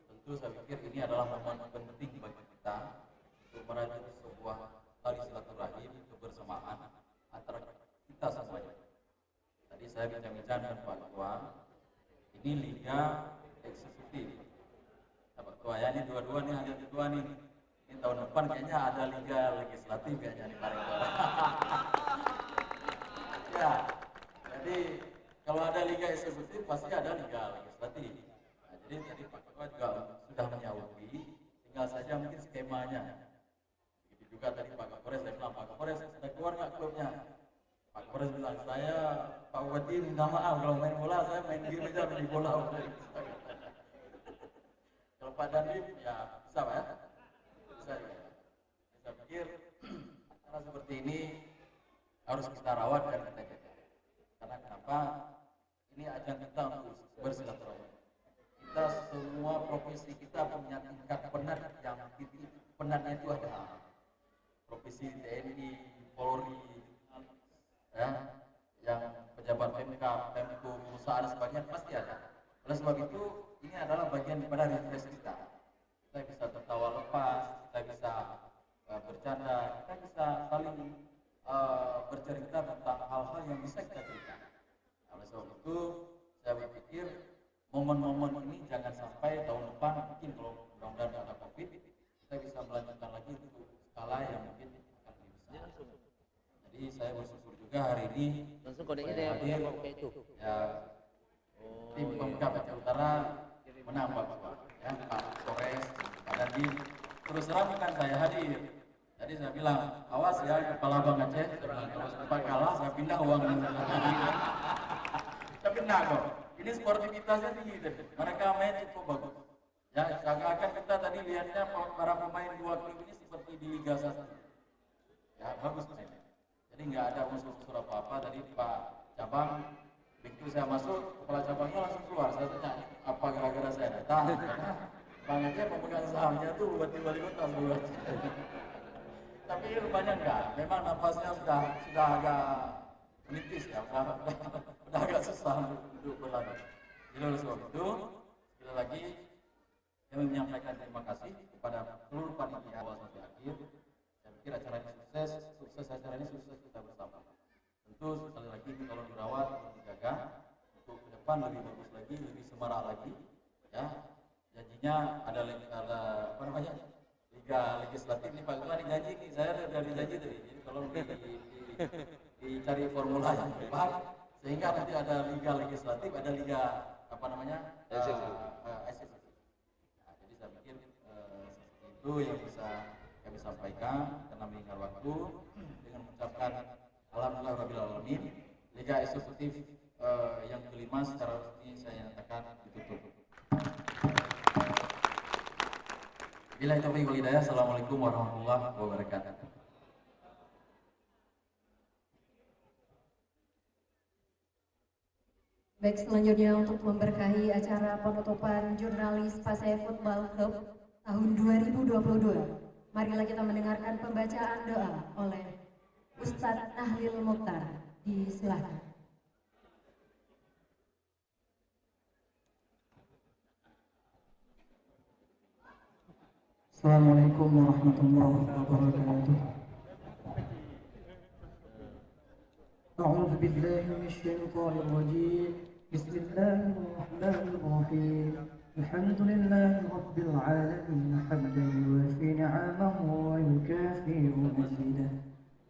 Tentu saya pikir ini adalah momen penting bagi kita untuk merajut sebuah tali silaturahim kebersamaan antara kita semuanya. Tadi saya bincang-bincang dengan Pak Ketua, ini Liga Eksekutif. Pak Ketua ya, ini dua-dua nih ada dua nih. Ini tahun depan kayaknya ada Liga Legislatif kayaknya di Pak Rektor. Ya, jadi kalau ada Liga Eksekutif pasti ada Liga Legislatif. Nah, jadi tadi Pak Ketua juga sudah menyauti, tinggal saja mungkin skemanya. Begitu juga tadi Pak Kapolres, saya bilang Pak Kapolres sudah keluar nggak klubnya? Pak Kapolres bilang, saya Pak Bupati minta maaf kalau main bola, saya main game aja main bola. Kalau Pak Dandim ya bisa Pak ya? Bisa ya. Saya pikir acara seperti ini harus kita rawat dan kita jaga. Karena kenapa? Ini ajang kita untuk bersilaturahmi. Kita semua profesi kita punya tingkat penat yang titik penatnya itu ada. Profesi TNI, Polri, ya, yang pejabat PMK, Pemko, perusahaan dan sebagainya pasti ada. Oleh sebab itu, ini adalah bagian daripada refresh kita. Kita bisa tertawa lepas, kita bisa bercanda, kita bisa saling bercerita tentang hal-hal yang bisa kita cerita. Oleh sebab itu, saya berpikir momen-momen ini jangan sampai tahun depan, mungkin kalau mudah-mudahan ada COVID, kita bisa melanjutkan lagi untuk skala yang mungkin akan lebih besar. Jadi saya bersyukur juga hari ini Langsung kodenya saya hadir, itu. ya tim Pemkab Aceh Utara menang Pak Ketua, ya Pak Polres, Pak Dandim. Terus terang bukan saya hadir. Jadi saya bilang, awas ya kepala Bang Aceh, saya bilang, kalau sempat kalah saya pindah uang. Saya pindah kok. Ini sportivitasnya tinggi, mereka main cukup bagus. Ya, seakan-akan kita tadi lihatnya para pemain dua klub ini seperti di Liga 1. Ya, bagus mainnya. Jadi nggak ada unsur-unsur apa-apa. Tadi Pak Cabang, begitu saya masuk, kepala cabangnya langsung keluar. Saya tanya, apa gara-gara saya datang? Karena Bang Aceh pemegang sahamnya tuh buat di wali kota buat. Tapi rupanya enggak. Memang nafasnya sudah agak menipis ya, udah agak susah untuk berlari. Jadi oleh sebab itu, sekali lagi kami menyampaikan terima kasih kepada seluruh panitia awal sampai akhir. Saya pikir acara ini sukses acara ini sukses kita bersama. Tentu sekali lagi kalau dirawat, kalau dijaga, untuk ke depan lebih bagus lagi, lebih semarak lagi. Ya, janjinya ada apa namanya? Liga Legislatif nih Pak Ketua nih janji nih, saya udah janji tadi. Jadi kalau dicari formula yang tepat, sehingga nanti ada Liga Legislatif, ada Liga apa namanya? Eksekutif. Nah, jadi saya pikir itu yang bisa kami sampaikan karena mengingat waktu dengan mengucapkan alhamdulillah alamin, Liga Eksekutif yang kelima secara resmi saya nyatakan ditutup. Billahi taufiq wal hidayah. Assalamualaikum warahmatullahi wabarakatuh. Baik, selanjutnya untuk memberkahi acara penutupan Jurnalis Pasai Football Club tahun 2022. Marilah kita mendengarkan pembacaan doa oleh Ustadz Nahlil Mukhtar. Disilahkan. Assalamualaikum warahmatullahi wabarakatuh. A'udzu بالله من الشيطان الرجيم. بسم الله الرحمن الرحيم. الحمد لله رب العالمين حمدا يوافي نعمه ويكافئ مزيده.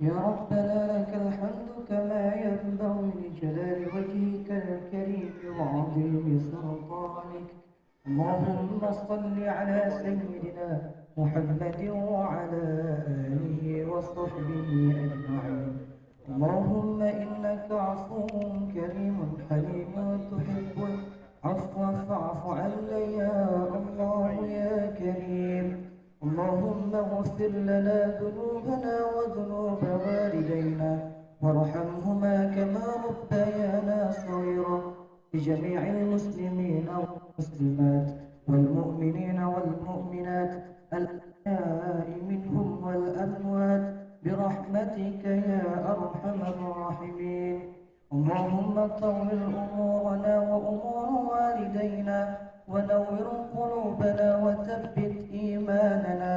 يا ربنا لك الحمد كما ينبغي لجلال وجهك الكريم وعظيم سلطانك. اللهم صل على سيدنا محمد وعلى آله وصحبه أجمعين. اللهم إنك عفو كريم حليم تحب العفو فاعف عنا يا الله يا كريم. اللهم اغفر لنا ذنوبنا وذنوب والدينا وارحمهما كما ربيانا صغيرا. لجميع المسلمين والمسلمات والمؤمنين والمؤمنات الأحياء منهم والأموات برحمتك يا أرحم الراحمين. اللهم طول أمورنا وأمور والدينا ونور قلوبنا وثبت إيماننا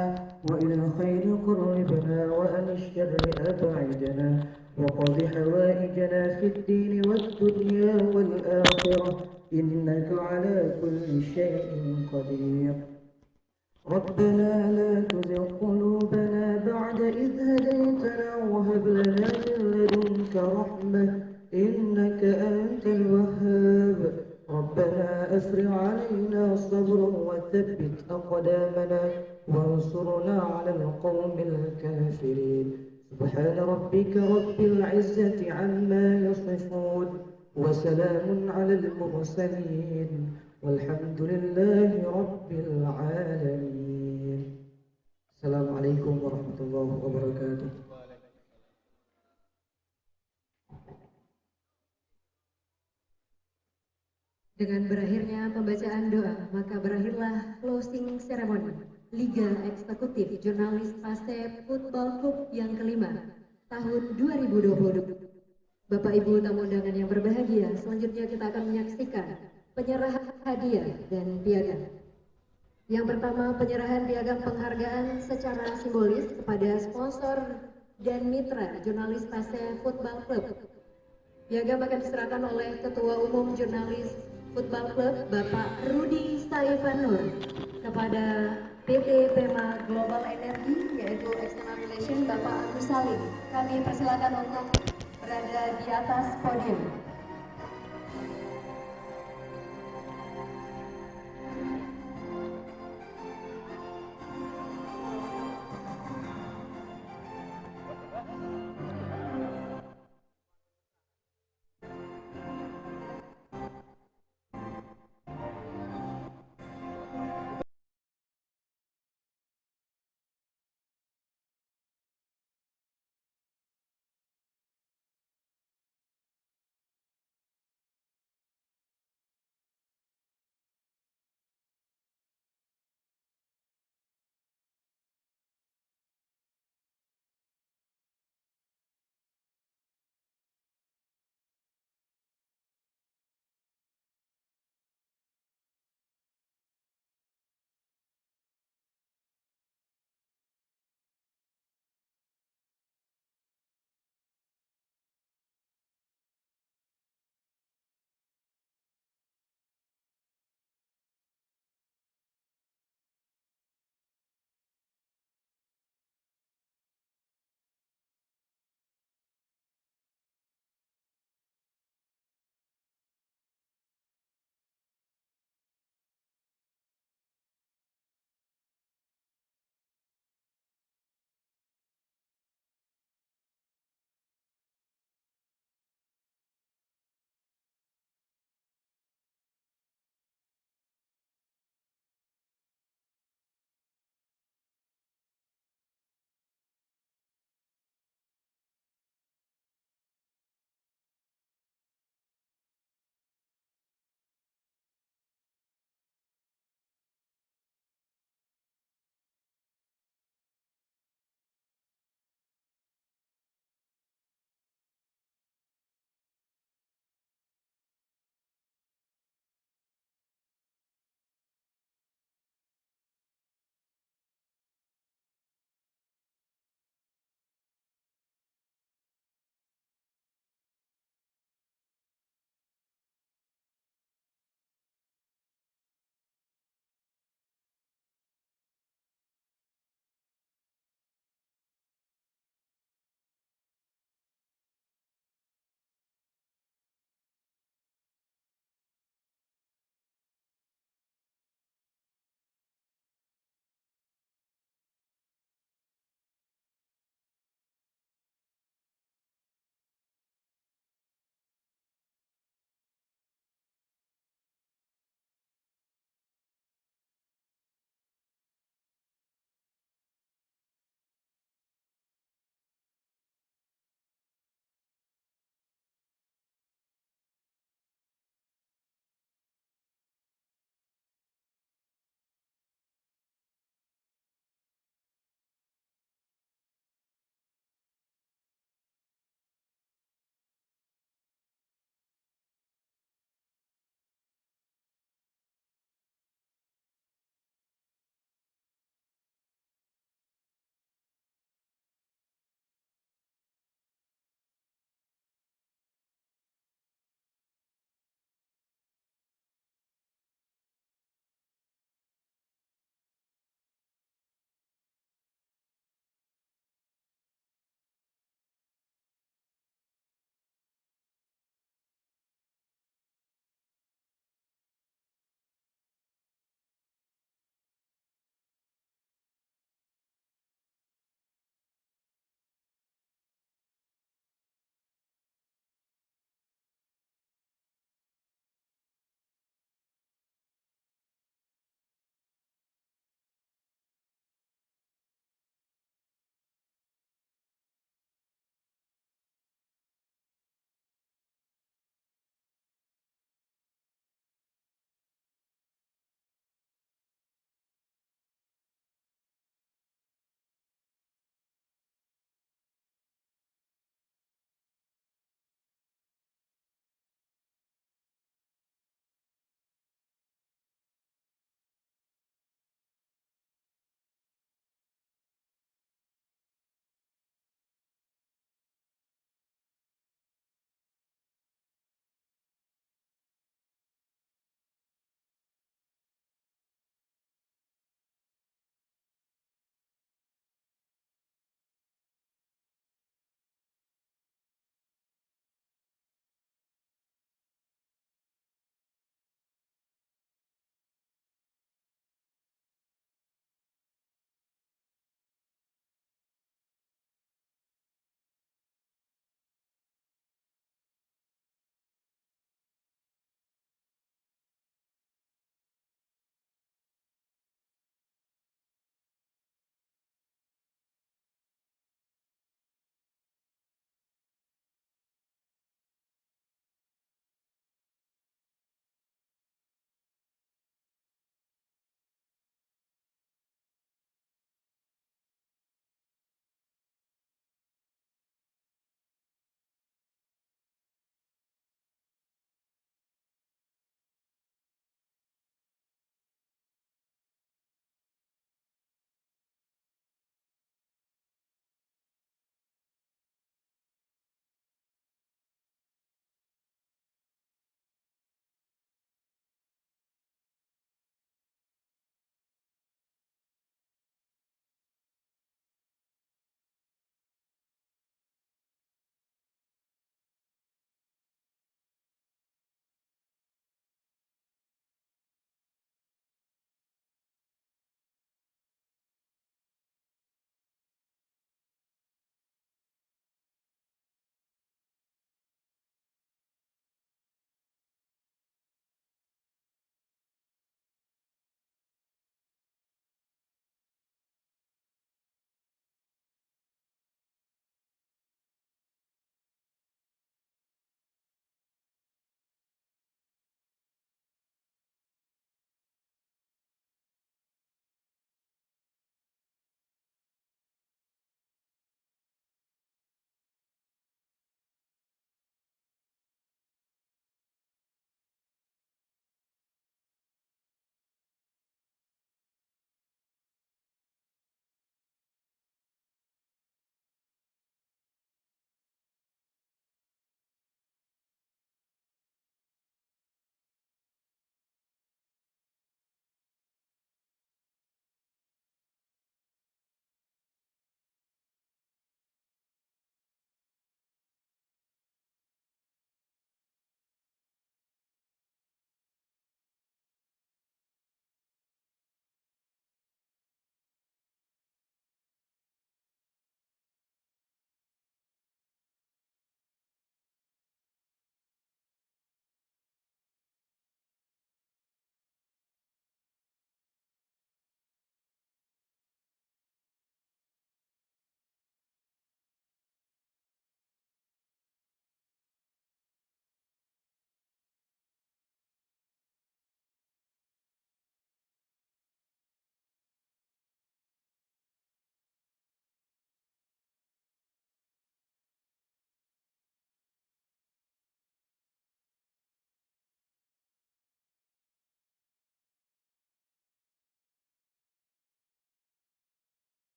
وإلى الخير قربنا وعن الشر أبعدنا وقض حوائجنا في الدين والدنيا والآخرة إنك على كل شيء قدير. ربنا لا تزغ قلوبنا بعد إذ هديتنا وهب لنا من لدنك رحمة إنك أنت الوهاب. ربنا أفرغ علينا صبرا وثبت أقدامنا وانصرنا على القوم الكافرين. سبحان ربك رب العزة عما يصفون وسلام على المرسلين والحمد لله رب العالمين. السلام عليكم ورحمة الله وبركاته. Dengan berakhirnya pembacaan doa, maka berakhirlah closing ceremony Liga Eksekutif Jurnalis Paste Football Club yang kelima tahun 2022. Bapak Ibu tamu undangan yang berbahagia, selanjutnya kita akan menyaksikan penyerahan hadiah dan piagam. Yang pertama, penyerahan piagam penghargaan secara simbolis kepada sponsor dan mitra Jurnalis Paste Football Club. Piagam akan diserahkan oleh Ketua Umum Jurnalis Football Club Bapak Rudi Saifanur kepada PT Pema Global Energy yaitu External Relation Bapak Agus Salim. Kami persilakan untuk berada di atas podium.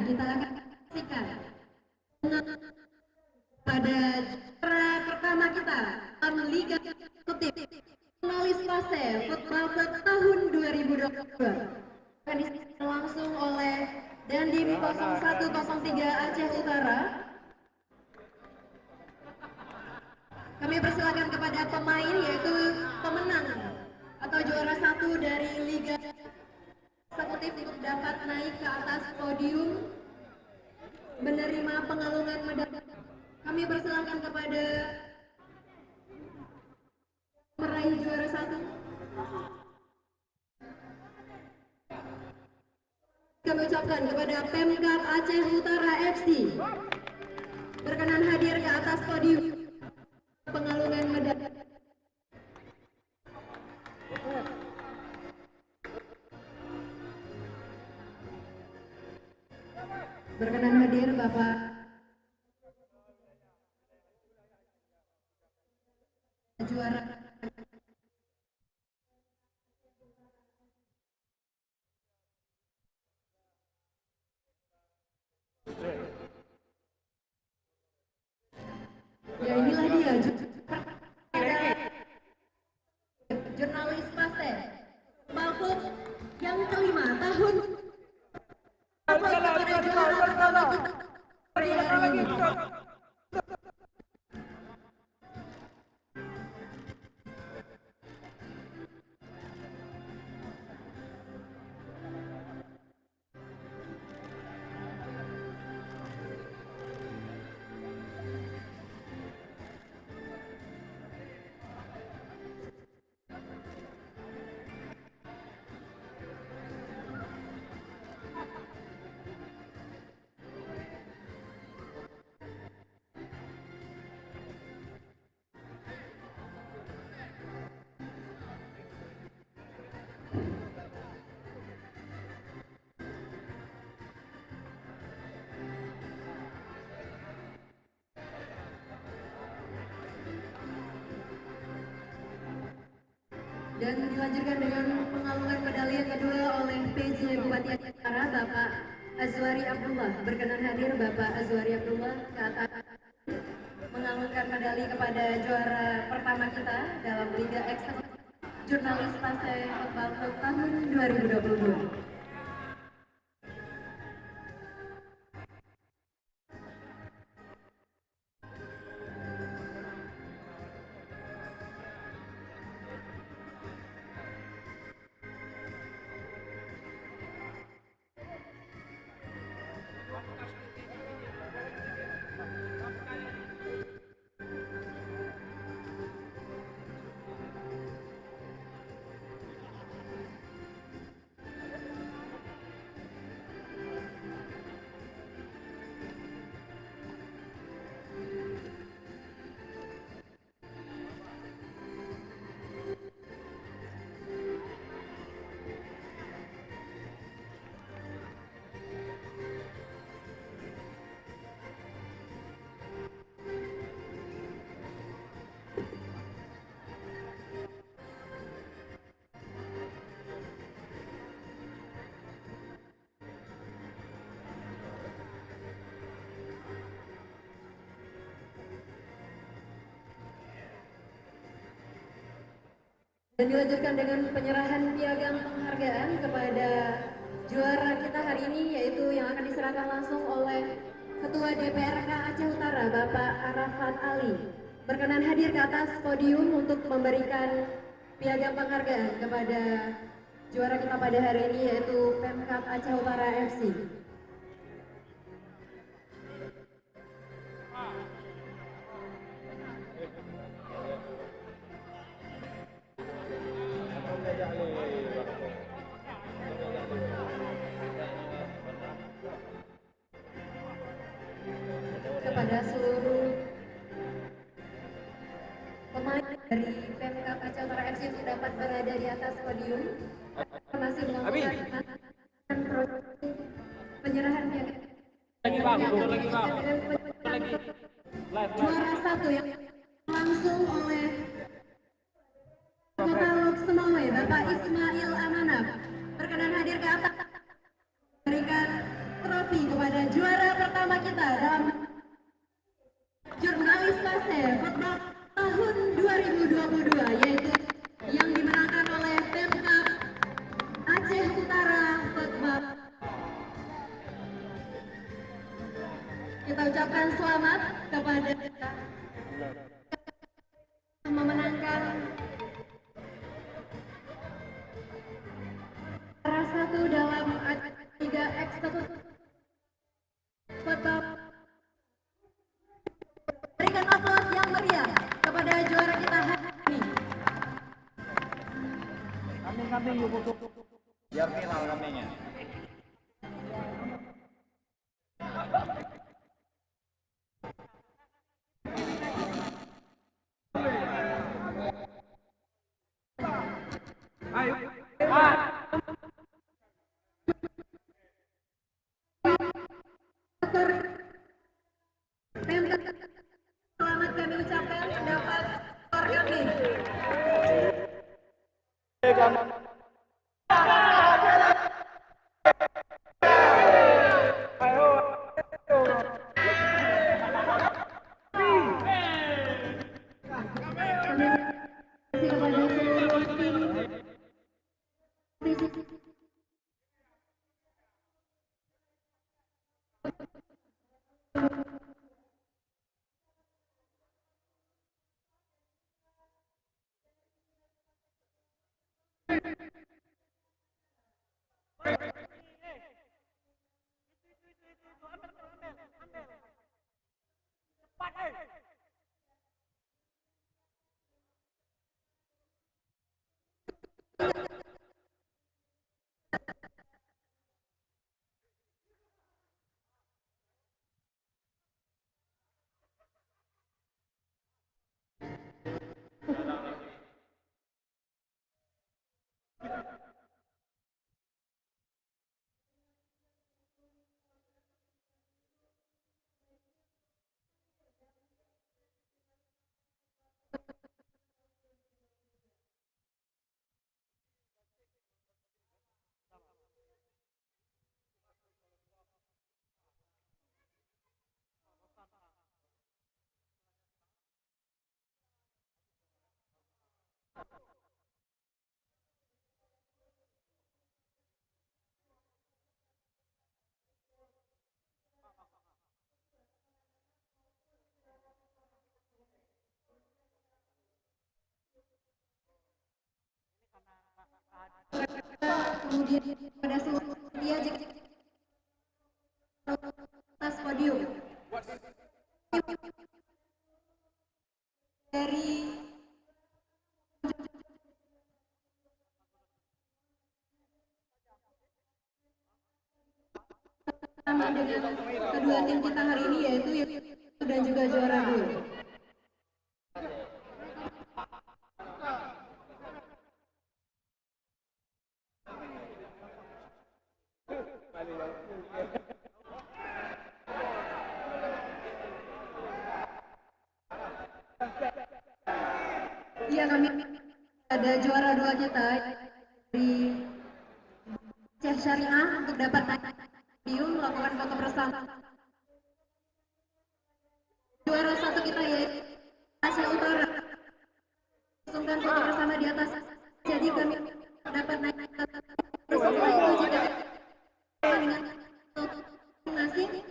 kita akan saksikan pada juara pertama kita dalam Liga Eksekutif Jurnalis Fase Football Club tahun 2022 akan disaksikan langsung oleh Dandim 0103 Aceh Utara. Kami persilakan kepada pemain yaitu pemenang atau juara 1 dari Liga Eksekutif untuk dapat naik ke atas podium menerima pengalungan medali. Kami persilakan kepada meraih juara 1. Kami ucapkan kepada Pemkab Aceh Utara FC berkenan hadir ke atas podium pengalungan medali. Berkenan hadir Bapak juara ya, inilah dia jurnalis Fase Balkuk yang kelima tahun kepada juara pertama kita hari ini. Dan dilanjutkan dengan pengalungan medali yang kedua oleh PJ Bupati Aceh Utara Bapak Azwari Abdullah. Berkenan hadir Bapak Azwari Abdullah ke atas mengalunkan medali kepada juara pertama kita dalam Liga Eksekutif Jurnalis Fase Football Club tahun 2022. Dan dilanjutkan dengan penyerahan piagam penghargaan kepada juara kita hari ini, yaitu yang akan diserahkan langsung oleh Ketua DPRK Aceh Utara Bapak Arafat Ali. Berkenan hadir ke atas podium untuk memberikan piagam penghargaan kepada juara kita pada hari ini, yaitu Pemkab Aceh Utara FC. Kepada seluruh pemain dari Pemkab Aceh Utara FC yang dapat berada di atas podium, masih melakukan penyerahan piagam. Juara 1 yang langsung oleh Kota Lok Semowe Bapak Ismail Amanaf. Berkenan hadir ke atas, berikan trofi trofi kepada juara pertama kita dalam jurnalis fase football tahun 2022, yaitu yang dimenangkan oleh Pemkab Aceh Utara Football. Kita ucapkan selamat kepada memenangkan juara 1 dalam Liga Eksekutif Football. Berikan aplaus yang meriah kepada juara kita hari ini. Biar viral kambingnya. Selamat kami ucapkan dapat skor kami. Kemudian pada seluruh dia atas podium dari sama dengan kedua tim kita hari ini, yaitu dan juga juara 2. Iya, kami ada juara 2 kita dari Aceh Syariah untuk dapat naik podium melakukan foto bersama. Juara 1 kita yaitu Aceh Utara. Langsungkan foto bersama di atas. Jadi kami dapat naik bersama itu jika dengan masing-masing.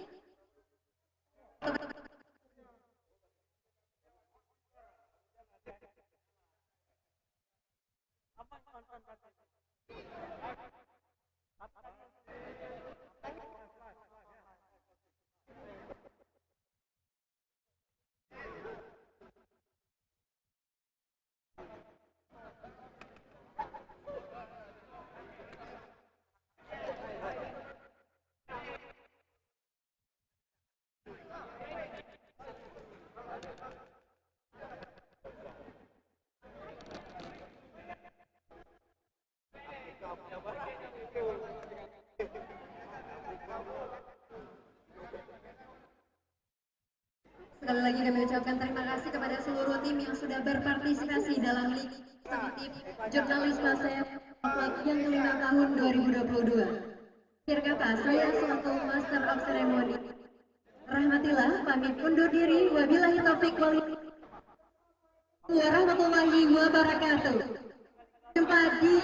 Sekali lagi kami ucapkan terima kasih kepada seluruh tim yang sudah berpartisipasi dalam Liga Eksekutif Jurnalis Fase yang ke-5 tahun 2022. Akhir kata, saya selaku Master of Ceremony rahmatilah pamit undur diri. Wabillahi taufik wal warahmatullahi wabarakatuh. Jumpa di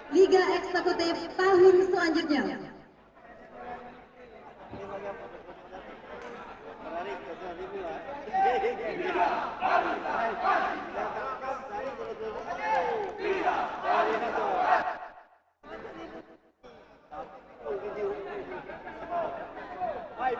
Liga Eksekutif tahun selanjutnya. Hai,